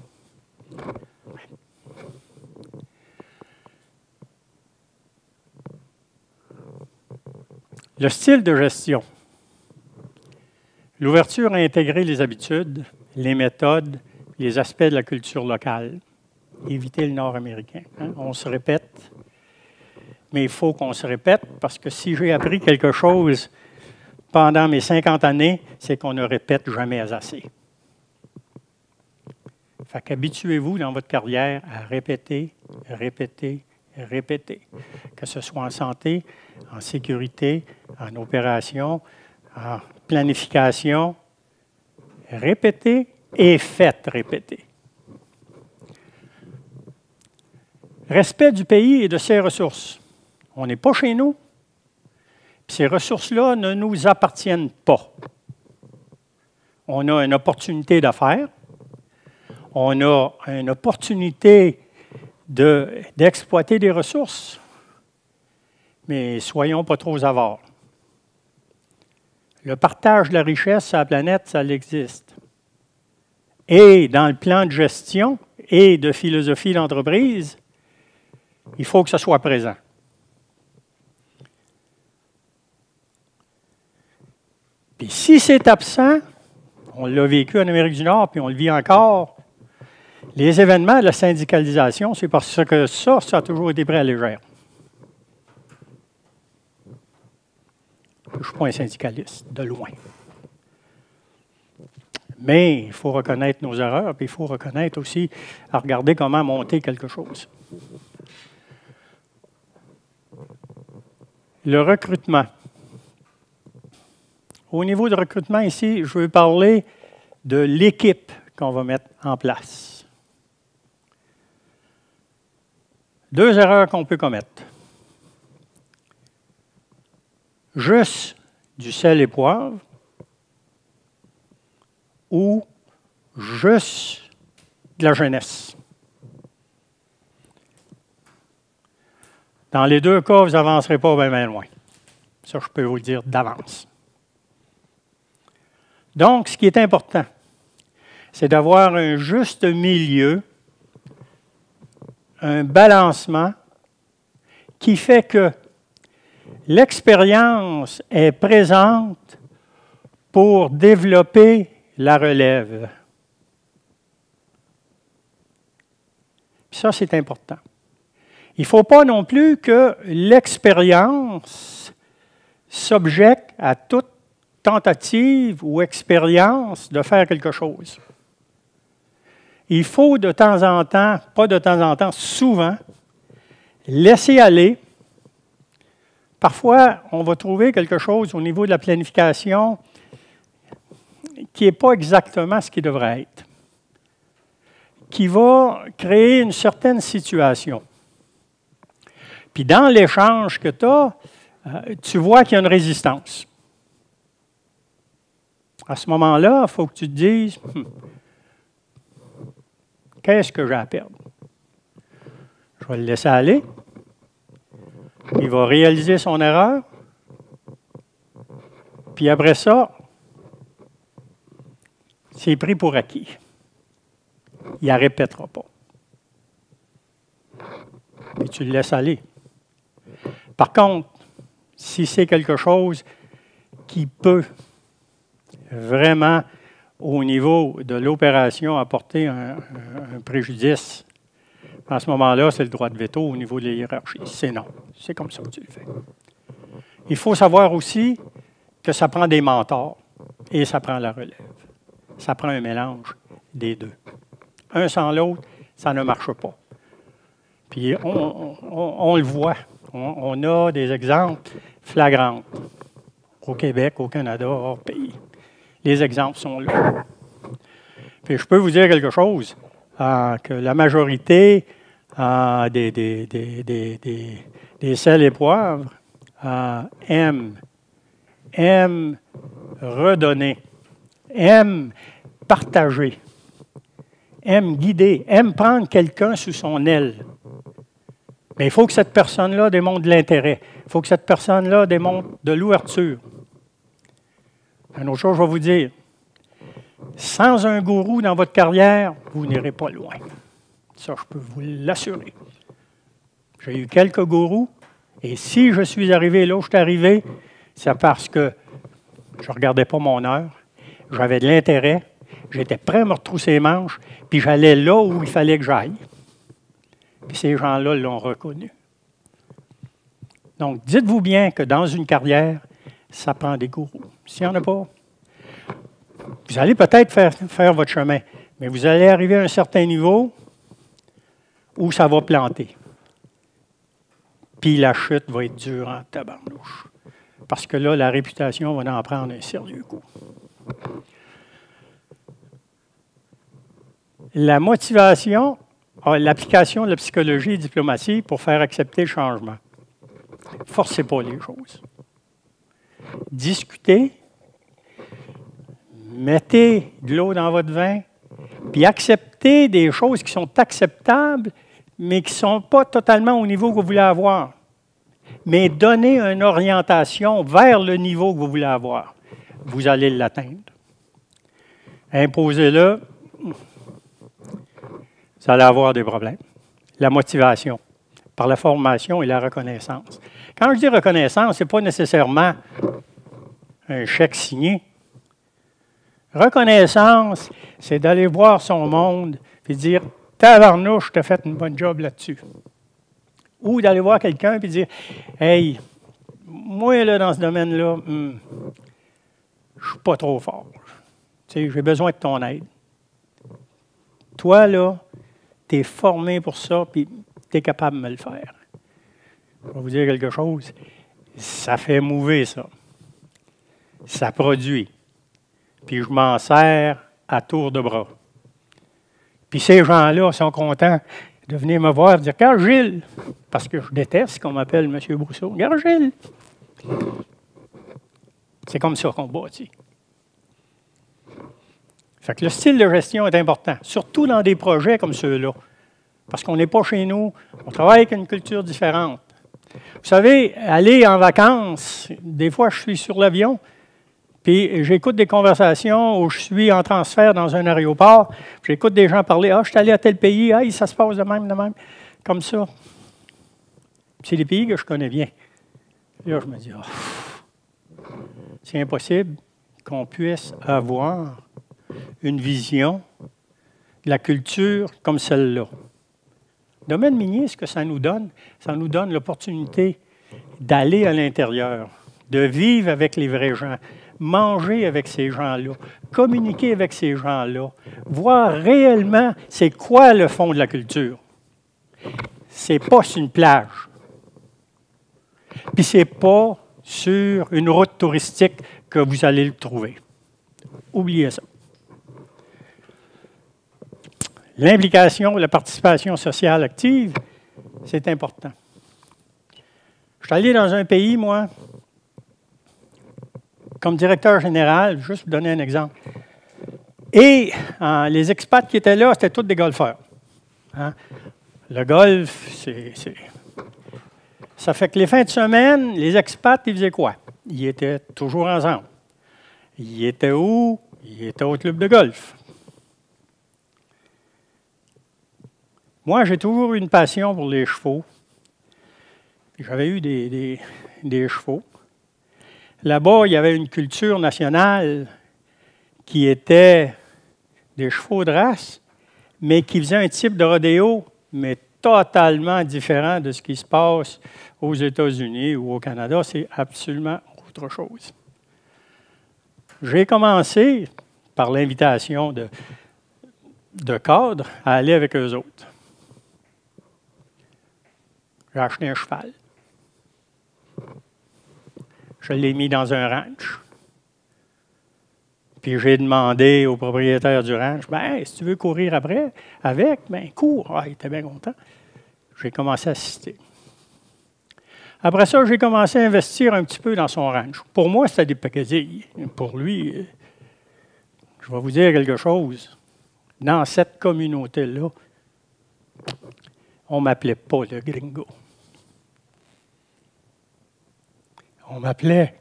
Le style de gestion. L'ouverture à intégrer les habitudes, les méthodes, les aspects de la culture locale. Éviter le nord-américain. Hein? On se répète, mais il faut qu'on se répète parce que si j'ai appris quelque chose pendant mes 50 années, c'est qu'on ne répète jamais assez. Fait qu'habituez-vous dans votre carrière à répéter, répéter, répéter. Que ce soit en santé, en sécurité, en opération, en planification. Répétez et faites répéter. Respect du pays et de ses ressources. On n'est pas chez nous. Puis ces ressources-là ne nous appartiennent pas. On a une opportunité d'affaires. On a une opportunité d'exploiter des ressources. Mais soyons pas trop avares. Le partage de la richesse sur la planète, ça existe. Et dans le plan de gestion et de philosophie d'entreprise, il faut que ce soit présent. Puis si c'est absent, on l'a vécu en Amérique du Nord, puis on le vit encore, les événements de la syndicalisation, c'est parce que ça a toujours été pris à la légère. Je ne suis pas un syndicaliste, de loin. Mais il faut reconnaître nos erreurs, puis il faut reconnaître aussi à regarder comment monter quelque chose. Le recrutement. Au niveau de recrutement, ici, je veux parler de l'équipe qu'on va mettre en place. 2 erreurs qu'on peut commettre. Juste du sel et poivre ou juste de la jeunesse. Dans les 2 cas, vous n'avancerez pas bien loin. Ça, je peux vous le dire d'avance. Donc, ce qui est important, c'est d'avoir un juste milieu, un balancement qui fait que l'expérience est présente pour développer la relève. Puis ça, c'est important. Il ne faut pas non plus que l'expérience s'objecte à toute tentative ou expérience de faire quelque chose. Il faut de temps en temps, pas de temps en temps, souvent, laisser aller. Parfois, on va trouver quelque chose au niveau de la planification qui n'est pas exactement ce qui devrait être, qui va créer une certaine situation. Puis dans l'échange que tu as, tu vois qu'il y a une résistance. À ce moment-là, il faut que tu te dises, qu'est-ce que j'ai à perdre? Je vais le laisser aller. Il va réaliser son erreur. Puis après ça, c'est pris pour acquis. Il ne la répétera pas. Et tu le laisses aller. Par contre, si c'est quelque chose qui peut vraiment, au niveau de l'opération, apporter un préjudice, à ce moment-là, c'est le droit de veto au niveau de la hiérarchie. C'est non. C'est comme ça que tu le fais. Il faut savoir aussi que ça prend des mentors et ça prend la relève. Ça prend un mélange des 2. Un sans l'autre, ça ne marche pas. Puis on le voit. On a des exemples flagrants au Québec, au Canada, hors pays. Les exemples sont là. Puis je peux vous dire quelque chose, que la majorité des sels et poivres aiment redonner, aiment partager, aiment guider, aiment prendre quelqu'un sous son aile. Mais il faut que cette personne-là démontre de l'intérêt. Il faut que cette personne-là démontre de l'ouverture. Une autre chose, je vais vous dire, sans un gourou dans votre carrière, vous n'irez pas loin. Ça, je peux vous l'assurer. J'ai eu quelques gourous, et si je suis arrivé là où je suis arrivé, c'est parce que je ne regardais pas mon heure, j'avais de l'intérêt, j'étais prêt à me retrousser les manches, puis j'allais là où il fallait que j'aille. Puis ces gens-là l'ont reconnu. Donc, dites-vous bien que dans une carrière, ça prend des gourous. S'il n'y en a pas, vous allez peut-être faire votre chemin, mais vous allez arriver à un certain niveau où ça va planter. Puis la chute va être dure en tabarnouche. Parce que là, la réputation va en prendre un sérieux coup. La motivation, l'application de la psychologie et de la diplomatie pour faire accepter le changement. Forcez pas les choses. Discutez, mettez de l'eau dans votre vin, puis acceptez des choses qui sont acceptables, mais qui ne sont pas totalement au niveau que vous voulez avoir. Mais donnez une orientation vers le niveau que vous voulez avoir. Vous allez l'atteindre. Imposez-le, vous allez avoir des problèmes. La motivation, par la formation et la reconnaissance. Quand je dis reconnaissance, ce n'est pas nécessairement un chèque signé. Reconnaissance, c'est d'aller voir son monde et dire « Tabarnouche, tu as fait une bonne job là-dessus. » Ou d'aller voir quelqu'un et dire « Hey, moi, là, dans ce domaine-là, je ne suis pas trop fort. Tu sais, j'ai besoin de ton aide. Toi, là, tu es formé pour ça, puis tu es capable de me le faire. » Je vais vous dire quelque chose. Ça fait mouver, ça. Ça produit. Puis je m'en sers à tour de bras. Puis ces gens-là sont contents de venir me voir et dire « Regarde Gilles », parce que je déteste qu'on m'appelle M. Brousseau. « Regarde Gilles ». C'est comme ça qu'on bâtit. Fait que le style de gestion est important, surtout dans des projets comme ceux-là. Parce qu'on n'est pas chez nous, on travaille avec une culture différente. Vous savez, aller en vacances, des fois je suis sur l'avion, puis j'écoute des conversations où je suis en transfert dans un aéroport, j'écoute des gens parler « Ah, je suis allé à tel pays, ah, ça se passe de même, comme ça. » C'est des pays que je connais bien. Là, je me dis « Oh, c'est impossible qu'on puisse avoir une vision de la culture comme celle-là. » Le domaine minier, ce que ça nous donne l'opportunité d'aller à l'intérieur, de vivre avec les vrais gens, manger avec ces gens-là, communiquer avec ces gens-là, voir réellement c'est quoi le fond de la culture. C'est pas sur une plage. Puis c'est pas sur une route touristique que vous allez le trouver. Oubliez ça. L'implication, la participation sociale active, c'est important. Je suis allé dans un pays, moi, comme directeur général, juste vous donner un exemple. Et les expats qui étaient là, c'était tous des golfeurs. Hein? Le golf, ça fait que les fins de semaine, les expats, ils faisaient quoi? Ils étaient toujours ensemble. Ils étaient où? Ils étaient au club de golf. Moi, j'ai toujours eu une passion pour les chevaux. J'avais eu des chevaux. Là-bas, il y avait une culture nationale qui était des chevaux de race, mais qui faisait un type de rodéo, mais totalement différent de ce qui se passe aux États-Unis ou au Canada. C'est absolument autre chose. J'ai commencé, par l'invitation de cadres, à aller avec eux autres. J'ai acheté un cheval. Je l'ai mis dans un ranch. Puis j'ai demandé au propriétaire du ranch, « Ben, si tu veux courir avec, ben cours. » Ah, il était bien content. J'ai commencé à assister. Après ça, j'ai commencé à investir un petit peu dans son ranch. Pour moi, c'était des pacadilles. Pour lui, je vais vous dire quelque chose. Dans cette communauté-là, on ne m'appelait pas le gringo. On m'appelait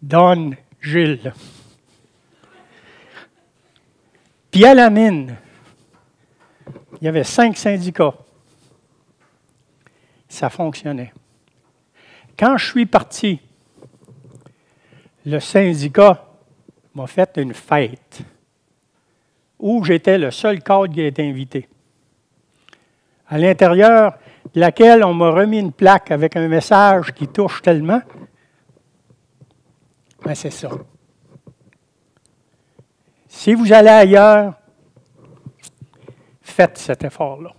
Don Gilles. Puis à la mine, il y avait 5 syndicats. Ça fonctionnait. Quand je suis parti, le syndicat m'a fait une fête où j'étais le seul cadre qui a été invité. À l'intérieur de laquelle on m'a remis une plaque avec un message qui touche tellement. Ben c'est ça. Si vous allez ailleurs, faites cet effort-là.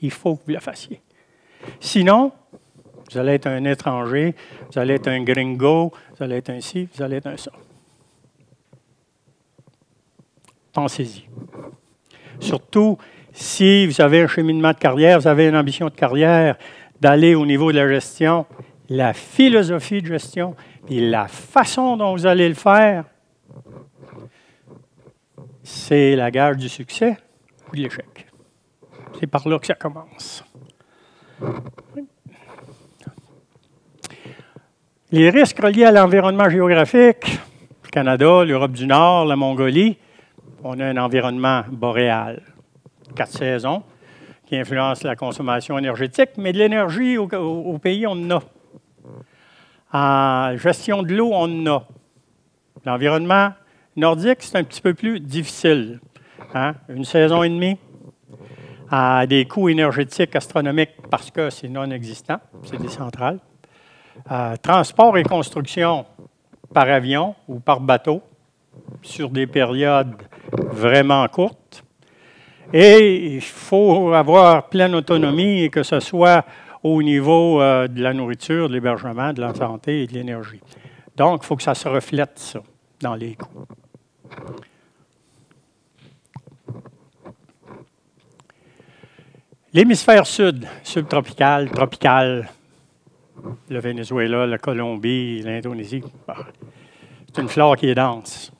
Il faut que vous le fassiez. Sinon, vous allez être un étranger, vous allez être un gringo, vous allez être un ci, vous allez être un ça. Pensez-y. Surtout si vous avez un cheminement de carrière, vous avez une ambition de carrière, d'aller au niveau de la gestion, la philosophie de gestion, et la façon dont vous allez le faire, c'est la gage du succès ou de l'échec. C'est par là que ça commence. Les risques reliés à l'environnement géographique, le Canada, l'Europe du Nord, la Mongolie, on a un environnement boréal. 4 saisons qui influencent la consommation énergétique, mais de l'énergie au pays, on en a. En gestion de l'eau, on en a. L'environnement, Nordique, c'est un petit peu plus difficile. Hein? Une saison et demie, à des coûts énergétiques astronomiques parce que c'est non existant, c'est des centrales. Transport et construction par avion ou par bateau sur des périodes vraiment courtes. Et il faut avoir pleine autonomie, que ce soit au niveau de la nourriture, de l'hébergement, de la santé et de l'énergie. Donc, il faut que ça se reflète, ça, dans les coûts. L'hémisphère sud, subtropical, tropical, le Venezuela, la Colombie, l'Indonésie, c'est une flore qui est dense.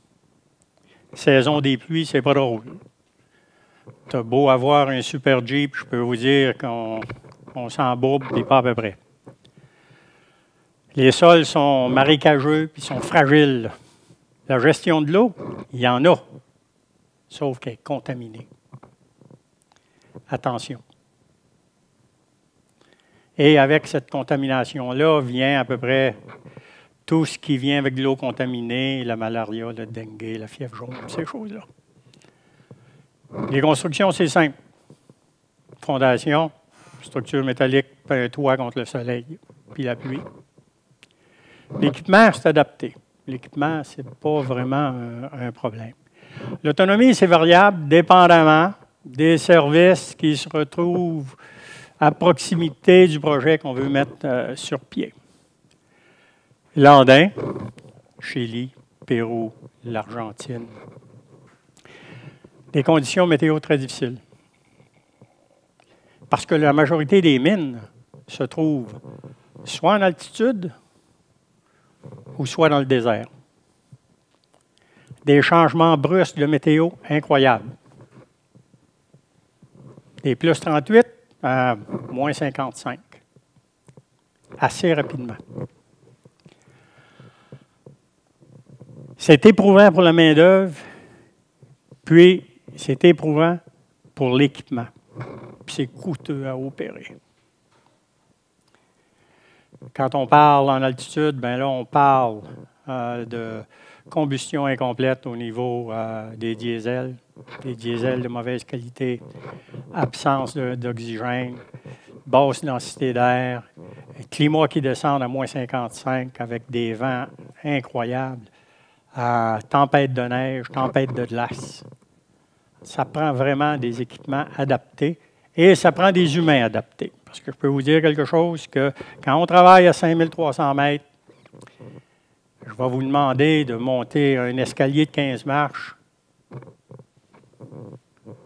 Saison des pluies, c'est pas drôle. T'as beau avoir un super Jeep, je peux vous dire qu'on s'embourbe, puis pas à peu près. Les sols sont marécageux, puis sont fragiles. La gestion de l'eau, il y en a, sauf qu'elle est contaminée. Attention. Et avec cette contamination-là vient à peu près tout ce qui vient avec de l'eau contaminée, la malaria, le dengue, la fièvre jaune, ces choses-là. Les constructions, c'est simple. Fondation, structure métallique, un toit contre le soleil, puis la pluie. L'équipement, c'est adapté. L'équipement, ce n'est pas vraiment un problème. L'autonomie, c'est variable, dépendamment des services qui se retrouvent à proximité du projet qu'on veut mettre sur pied. L'Andin, Chili, Pérou, l'Argentine. Des conditions météo très difficiles. Parce que la majorité des mines se trouvent soit en altitude ou soit dans le désert. Des changements brusques de météo incroyables. Des plus 38 à moins 55. Assez rapidement. C'est éprouvant pour la main-d'œuvre, puis c'est éprouvant pour l'équipement. Puis c'est coûteux à opérer. Quand on parle en altitude, bien là, on parle de combustion incomplète au niveau des diesels de mauvaise qualité, absence d'oxygène, basse densité d'air, climat qui descend à moins 55 avec des vents incroyables, tempête de neige, tempête de glace. Ça prend vraiment des équipements adaptés et ça prend des humains adaptés. Parce que je peux vous dire quelque chose, que quand on travaille à 5300 mètres, je vais vous demander de monter un escalier de 15 marches.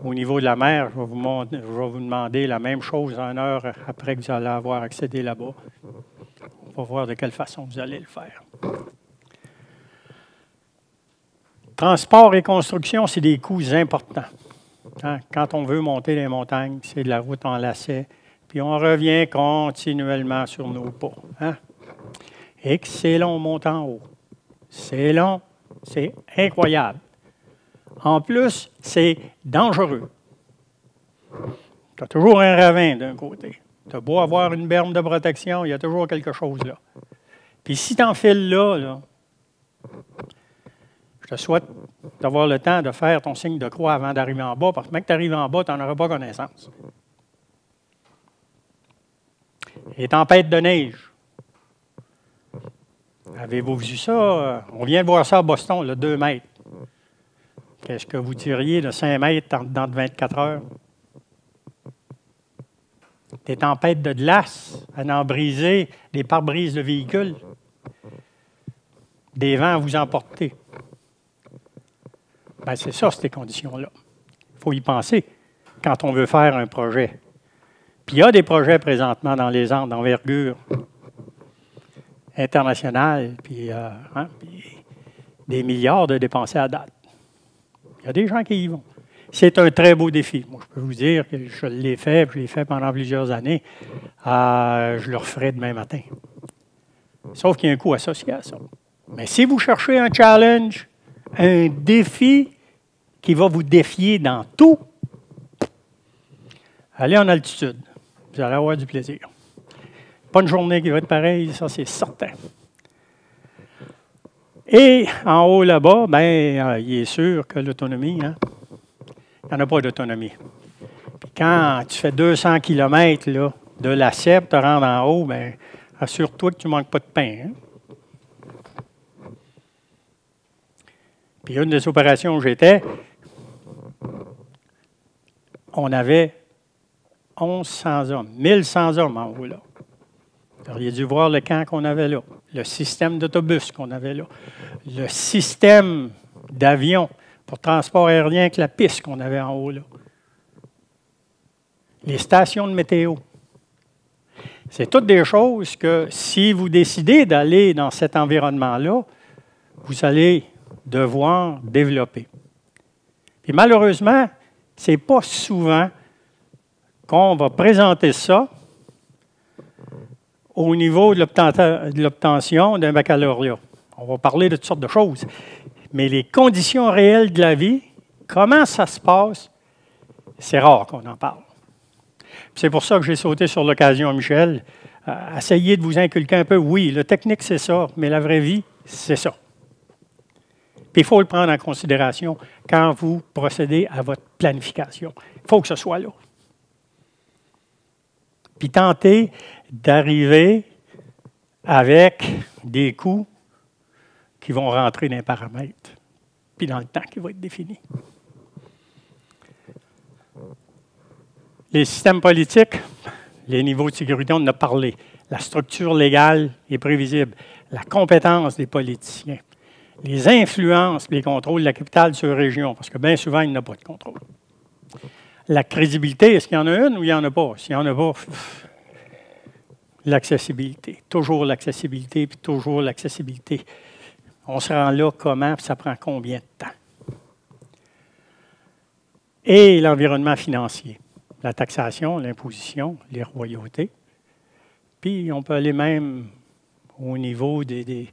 Au niveau de la mer, je vais vous demander la même chose en heure après que vous allez avoir accédé là-bas. On va voir de quelle façon vous allez le faire. Transport et construction, c'est des coûts importants. Hein? Quand on veut monter les montagnes, c'est de la route en lacet, puis on revient continuellement sur nos pas. Hein? Et que c'est long, on monte en haut. C'est long, c'est incroyable. En plus, c'est dangereux. Tu as toujours un ravin d'un côté. Tu as beau avoir une berme de protection, il y a toujours quelque chose là. Puis si tu enfiles là, je te souhaite d'avoir le temps de faire ton signe de croix avant d'arriver en bas, parce que même que tu arrives en bas, tu n'en auras pas connaissance. Les tempêtes de neige. Avez-vous vu ça? On vient de voir ça à Boston, là, 2 mètres. Qu'est-ce que vous tiriez de 5 mètres dans 24 heures? Des tempêtes de glace à en briser des pare-brises de véhicules. Des vents à vous emporter. Bien, c'est ça, ces conditions-là. Il faut y penser quand on veut faire un projet. Puis il y a des projets présentement dans les Andes d'envergure internationale, puis des milliards de dépensés à date. Il y a des gens qui y vont. C'est un très beau défi. Moi, je peux vous dire que je l'ai fait, puis je l'ai fait pendant plusieurs années. Je le referai demain matin. Sauf qu'il y a un coût associé à ça. Mais si vous cherchez un challenge, un défi qui va vous défier dans tout, allez en altitude. Vous allez avoir du plaisir. Pas une journée qui va être pareille, ça c'est certain. Et en haut là-bas, ben, il est sûr que l'autonomie, hein, il n'y en a pas d'autonomie. Puis quand tu fais 200 km là, de la cèpe, te rendre en haut, ben, assure-toi que tu ne manques pas de pain. Hein. Puis une des opérations où j'étais, on avait 1100 hommes, 1100 hommes en haut là. Vous auriez dû voir le camp qu'on avait là, le système d'autobus qu'on avait là, le système d'avion pour transport aérien avec la piste qu'on avait en haut là, les stations de météo. C'est toutes des choses que si vous décidez d'aller dans cet environnement-là, vous allez devoir développer. Puis malheureusement, ce n'est pas souvent qu'on va présenter ça au niveau de l'obtention d'un baccalauréat. On va parler de toutes sortes de choses. Mais les conditions réelles de la vie, comment ça se passe, c'est rare qu'on en parle. C'est pour ça que j'ai sauté sur l'occasion, Michel. Essayez de vous inculquer un peu. Oui, le technique, c'est ça, mais la vraie vie, c'est ça. Puis il faut le prendre en considération quand vous procédez à votre planification. Il faut que ce soit là. Puis tentez d'arriver avec des coûts qui vont rentrer dans les paramètres, puis dans le temps qui va être défini. Les systèmes politiques, les niveaux de sécurité, on en a parlé. La structure légale est prévisible. La compétence des politiciens. Les influences, les contrôles de la capitale sur la région, parce que bien souvent, il n'y a pas de contrôle. La crédibilité, est-ce qu'il y en a une ou il n'y en a pas? S'il n'y en a pas, l'accessibilité. Toujours l'accessibilité, puis toujours l'accessibilité. On se rend là comment, puis ça prend combien de temps? Et l'environnement financier. La taxation, l'imposition, les royautés. Puis on peut aller même au niveau des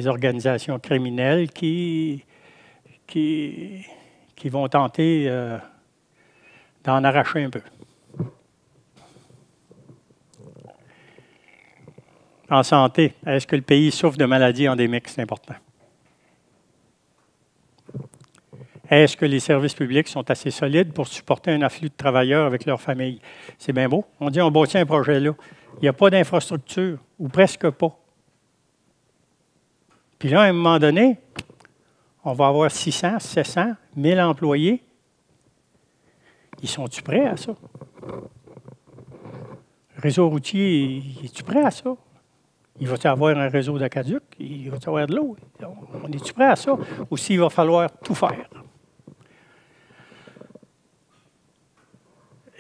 organisations criminelles qui vont tenter d'en arracher un peu. En santé, est-ce que le pays souffre de maladies endémiques? C'est important. Est-ce que les services publics sont assez solides pour supporter un afflux de travailleurs avec leurs familles? C'est bien beau. On dit on bâtit un projet là. Il n'y a pas d'infrastructure, ou presque pas. Puis là, à un moment donné, on va avoir 600, 700, 1000 employés. Ils sont-tu prêts à ça? Le réseau routier, es-tu prêt à ça? Il va-t-il avoir un réseau d'aqueduc? Il va-t-il avoir de l'eau? On est-tu prêt à ça? Ou s'il va falloir tout faire?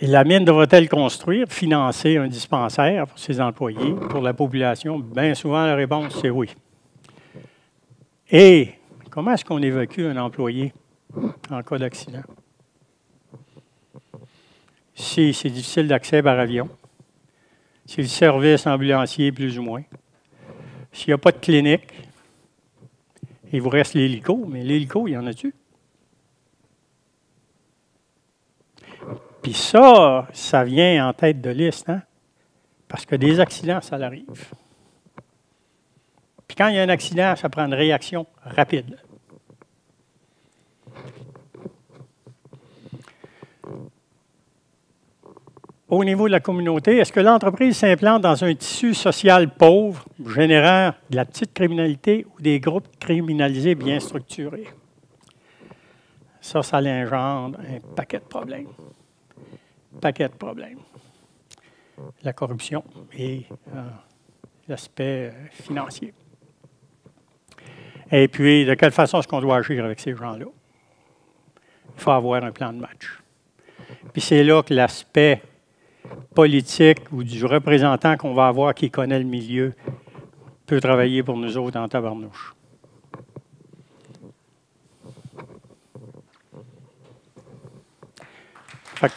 Et la mine devra-t-elle construire, financer un dispensaire pour ses employés, pour la population? Bien souvent, la réponse, c'est oui. Et comment est-ce qu'on évacue un employé en cas d'accident? Si c'est difficile d'accès par avion, si le service ambulancier plus ou moins, s'il n'y a pas de clinique, il vous reste l'hélico, mais l'hélico, il y en a-tu? Puis ça vient en tête de liste, hein? Parce que des accidents, ça arrive. Puis quand il y a un accident, ça prend une réaction rapide. Au niveau de la communauté, est-ce que l'entreprise s'implante dans un tissu social pauvre, générant de la petite criminalité ou des groupes criminalisés bien structurés? Ça engendre un paquet de problèmes. Paquet de problèmes. La corruption et l'aspect financier. Et puis, de quelle façon est-ce qu'on doit agir avec ces gens-là? Il faut avoir un plan de match. Puis c'est là que l'aspect politique ou du représentant qu'on va avoir qui connaît le milieu peut travailler pour nous autres en tabarnouche. Fait que,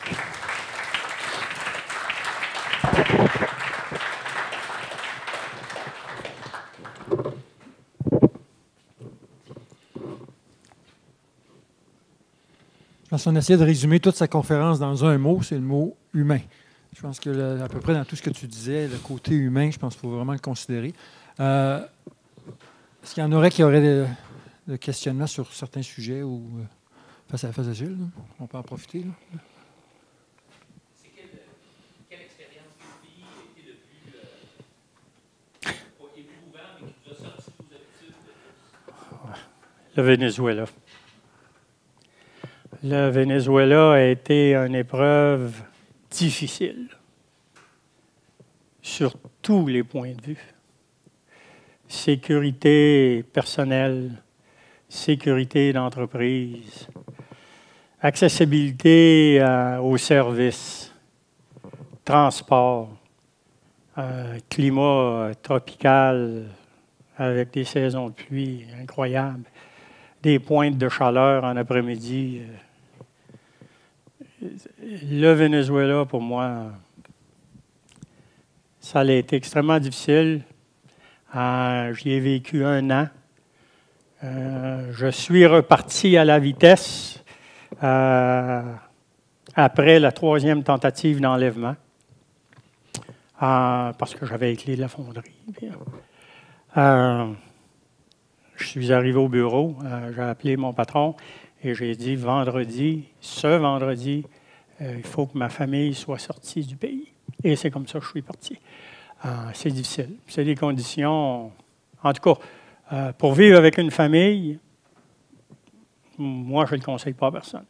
je pense qu'on essaie de résumer toute sa conférence dans un mot, c'est le mot humain. Je pense que à peu près dans tout ce que tu disais, le côté humain, je pense qu'il faut vraiment le considérer. Est-ce qu'il y en aurait qui auraient des questionnements sur certains sujets ou face à Gilles? Là? On peut en profiter. Là. C'est quelle expérience du pays a été le plus éprouvant, mais qui vous a sorti de vos habitudes? Le Venezuela. Le Venezuela a été une épreuve difficile sur tous les points de vue. Sécurité personnelle, sécurité d'entreprise, accessibilité aux services, transport, climat tropical avec des saisons de pluie incroyables, des pointes de chaleur en après-midi. Le Venezuela, pour moi, ça a été extrêmement difficile. J'y ai vécu 1 an. Je suis reparti à la vitesse après la 3e tentative d'enlèvement parce que j'avais les clés de la fonderie. Je suis arrivé au bureau, j'ai appelé mon patron et j'ai dit ce vendredi, il faut que ma famille soit sortie du pays. Et c'est comme ça que je suis parti. C'est difficile. C'est des conditions, en tout cas, pour vivre avec une famille, moi, je ne le conseille pas à personne.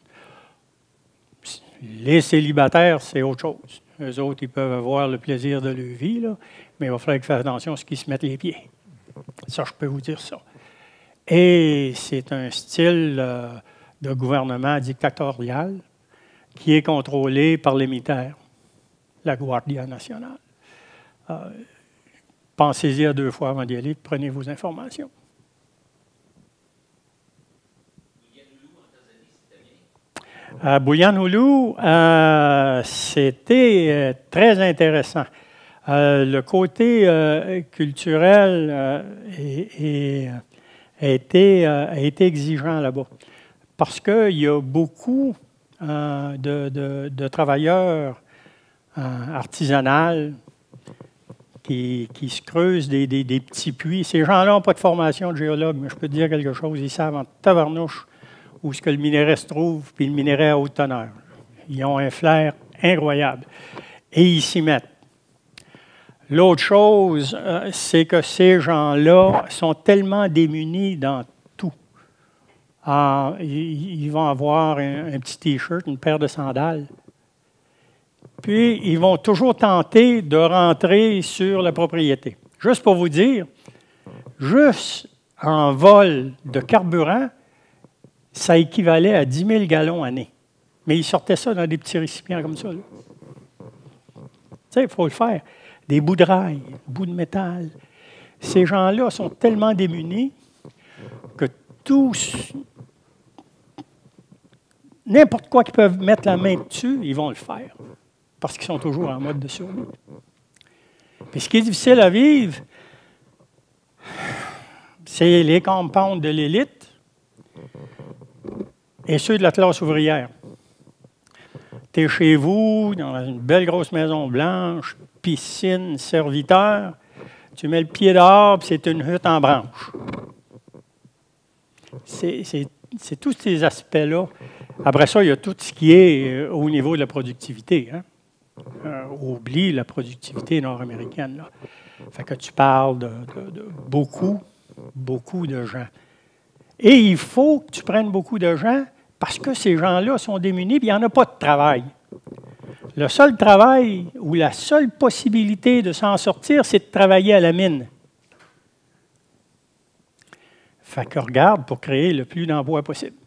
Les célibataires, c'est autre chose. Eux autres, ils peuvent avoir le plaisir de leur vie, là, mais il va falloir faire attention à ce qu'ils se mettent les pieds. Ça, je peux vous dire ça. Et c'est un style de gouvernement dictatorial qui est contrôlé par les militaires, la Guardia nationale. Pensez-y à 2 fois avant d'y aller, prenez vos informations. Bouillanoulou, c'était très intéressant. Le côté culturel a été exigeant là-bas. Parce qu'il y a beaucoup de travailleurs artisanaux qui se creusent des petits puits. Ces gens-là n'ont pas de formation de géologue, mais je peux te dire quelque chose, ils savent en tabarnouche où ce que le minerai se trouve, puis le minerai à haute teneur. Ils ont un flair incroyable. Et ils s'y mettent. L'autre chose, c'est que ces gens-là sont tellement démunis dans tout. Ils vont avoir un petit T-shirt, une paire de sandales. Puis, ils vont toujours tenter de rentrer sur la propriété. Juste pour vous dire, juste en vol de carburant, ça équivalait à 10 000 gallons année. Mais ils sortaient ça dans des petits récipients comme ça. Tu sais, il faut le faire. Des bouts de rail, des bouts de métal. Ces gens-là sont tellement démunis que n'importe quoi qu'ils peuvent mettre la main dessus, ils vont le faire. Parce qu'ils sont toujours en mode de survie. Puis ce qui est difficile à vivre, c'est les compounds de l'élite et ceux de la classe ouvrière. Tu es chez vous, dans une belle grosse maison blanche, piscine, serviteur, tu mets le pied dehors, puis c'est une hutte en branche. C'est tous ces aspects-là. Après ça, il y a tout ce qui est au niveau de la productivité. Hein? Oublie la productivité nord-américaine. Là. Fait que tu parles de beaucoup de gens. Et il faut que tu prennes beaucoup de gens parce que ces gens-là sont démunis et il n'y en a pas de travail. Le seul travail ou la seule possibilité de s'en sortir, c'est de travailler à la mine. Fait que regarde pour créer le plus d'emplois possible.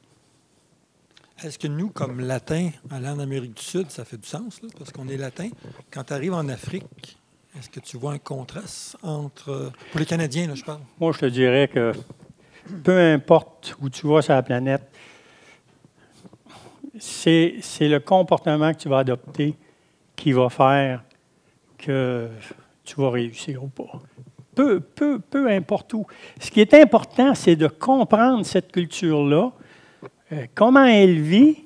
Est-ce que nous, comme latins, allant en Amérique du Sud, ça fait du sens, là, parce qu'on est latins? Quand tu arrives en Afrique, est-ce que tu vois un contraste entre... Pour les Canadiens, là, je parle. Moi, je te dirais que peu importe où tu vas sur la planète, c'est le comportement que tu vas adopter qui va faire que tu vas réussir ou pas. Peu importe où. Ce qui est important, c'est de comprendre cette culture-là, comment elle vit,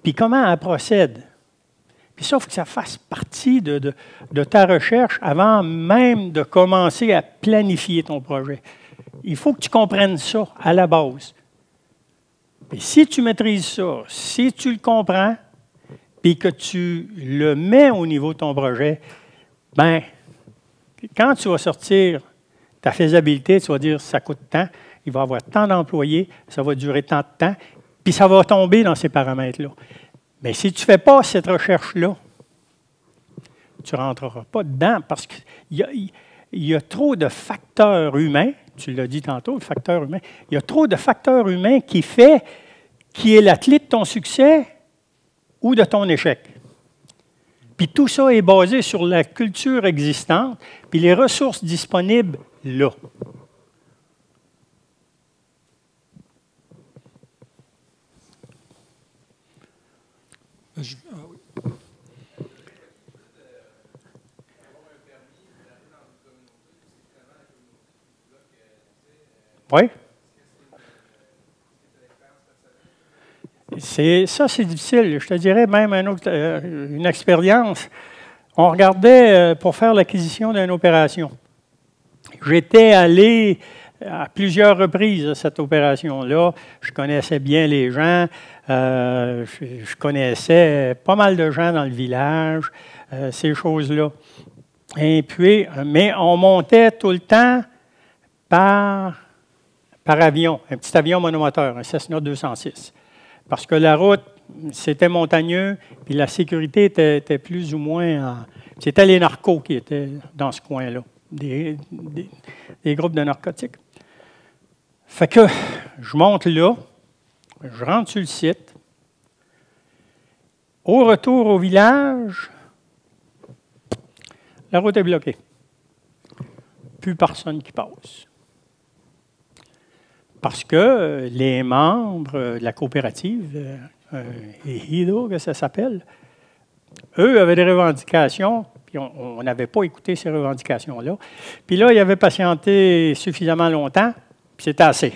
puis comment elle procède. Puis ça, il faut que ça fasse partie de ta recherche avant même de commencer à planifier ton projet. il faut que tu comprennes ça à la base. Et si tu maîtrises ça, si tu le comprends, puis que tu le mets au niveau de ton projet, bien, quand tu vas sortir ta faisabilité, tu vas dire ça coûte tant, il va y avoir tant d'employés, ça va durer tant de temps, puis ça va tomber dans ces paramètres-là. Mais si tu ne fais pas cette recherche-là, tu ne rentreras pas dedans parce qu'il y a trop de facteurs humains, tu l'as dit tantôt, le facteur humain, il y a trop de facteurs humains qui est la clé de ton succès ou de ton échec. Puis tout ça est basé sur la culture existante, puis les ressources disponibles là. Oui. C'est difficile. Je te dirais même une expérience. On regardait pour faire l'acquisition d'une opération. J'étais allé à plusieurs reprises à cette opération-là. Je connaissais bien les gens. Je connaissais pas mal de gens dans le village, ces choses-là. Et puis, mais on montait tout le temps par avion, un petit avion monomoteur, un Cessna 206. Parce que la route, c'était montagneux, puis la sécurité était plus ou moins... C'était les narcos qui étaient dans ce coin-là, des groupes de narcotiques. Fait que je monte là, je rentre sur le site. Au retour au village, la route est bloquée. Plus personne qui passe. Parce que les membres de la coopérative, Hydro, que ça s'appelle, eux avaient des revendications, puis on n'avait pas écouté ces revendications-là. Puis là, ils avaient patienté suffisamment longtemps, puis c'était assez.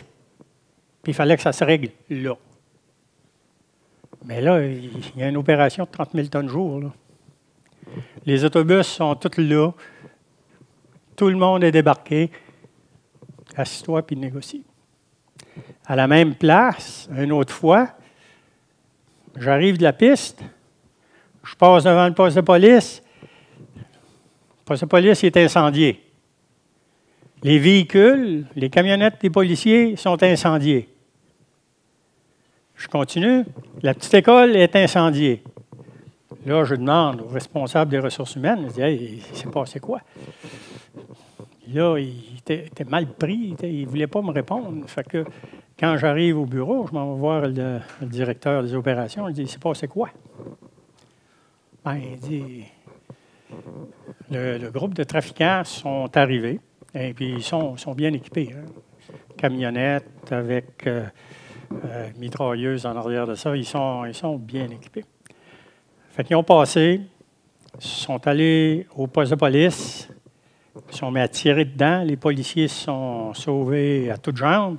Puis il fallait que ça se règle là. Mais là, il y a une opération de 30 000 tonnes jour. Là. Les autobus sont tous là. Tout le monde est débarqué. Assis-toi puis négocie. À la même place, une autre fois, j'arrive de la piste, je passe devant le poste de police. Le poste de police est incendié. Les véhicules, les camionnettes des policiers sont incendiées. Je continue. La petite école est incendiée. Là, je demande au responsable des ressources humaines, je dis « Hey, il s'est passé quoi? » Là, il était mal pris, il ne voulait pas me répondre. Fait que quand j'arrive au bureau, je m'en vais voir le directeur des opérations, je dis « Il s'est passé quoi? » Ben, il dit « Le groupe de trafiquants sont arrivés, et puis ils sont bien équipés. Hein. Camionnettes avec mitrailleuses en arrière de ça, ils sont bien équipés. » Fait qu'ils ont passé, sont allés au poste de police, ils sont mis à tirer dedans. Les policiers se sont sauvés à toutes jambes.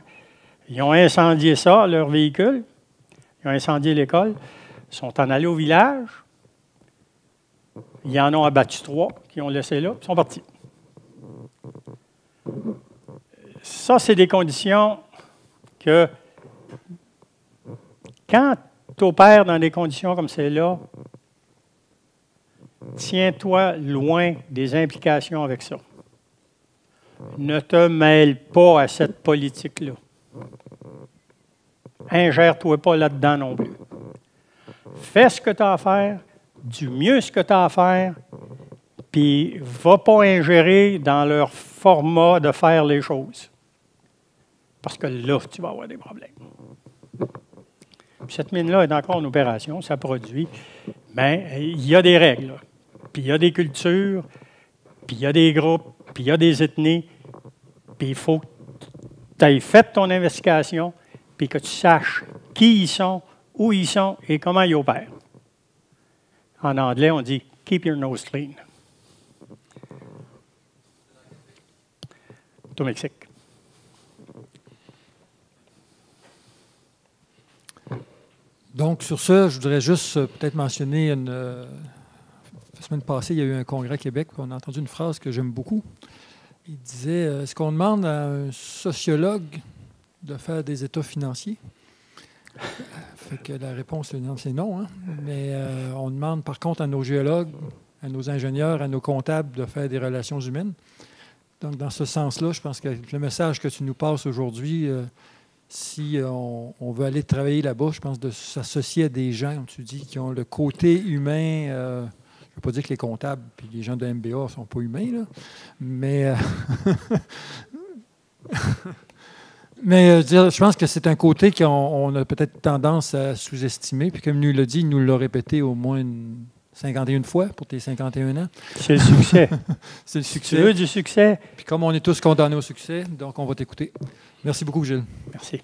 Ils ont incendié ça, leur véhicule. Ils ont incendié l'école. Ils sont en allés au village. Ils en ont abattu 3 qui ont laissé là. Ils sont partis. Ça, c'est des conditions que, quand tu opères dans des conditions comme celles-là, tiens-toi loin des implications avec ça. Ne te mêle pas à cette politique-là. Ingère-toi pas là-dedans non plus. Fais ce que tu as à faire, du mieux ce que tu as à faire, puis ne va pas ingérer dans leur format de faire les choses. Parce que là, tu vas avoir des problèmes. Puis cette mine-là est encore en opération, ça produit, mais il y a des règles. Puis il y a des cultures, puis il y a des groupes, puis il y a des ethnies, puis il faut que tu aies fait ton investigation, puis que tu saches qui ils sont, où ils sont et comment ils opèrent. En anglais, on dit « keep your nose clean ». Au Mexique. Donc, sur ça, je voudrais juste peut-être mentionner la semaine passée, il y a eu un congrès à Québec, on a entendu une phrase que j'aime beaucoup. Il disait, est-ce qu'on demande à un sociologue de faire des états financiers? Fait que la réponse, c'est non. Hein? Mais on demande par contre à nos géologues, à nos ingénieurs, à nos comptables de faire des relations humaines. Donc, dans ce sens-là, je pense que le message que tu nous passes aujourd'hui, si on veut aller travailler là-bas, je pense de s'associer à des gens, comme tu dis, qui ont le côté humain. Je ne veux pas dire que les comptables et les gens de MBA ne sont pas humains, là, mais... Mais je pense que c'est un côté qu'on a peut-être tendance à sous-estimer. Puis comme il nous l'a dit, il nous l'a répété au moins 51 fois pour tes 51 ans. C'est le succès. C'est le succès. Tu veux du succès? Puis comme on est tous condamnés au succès, donc on va t'écouter. Merci beaucoup, Gilles. Merci.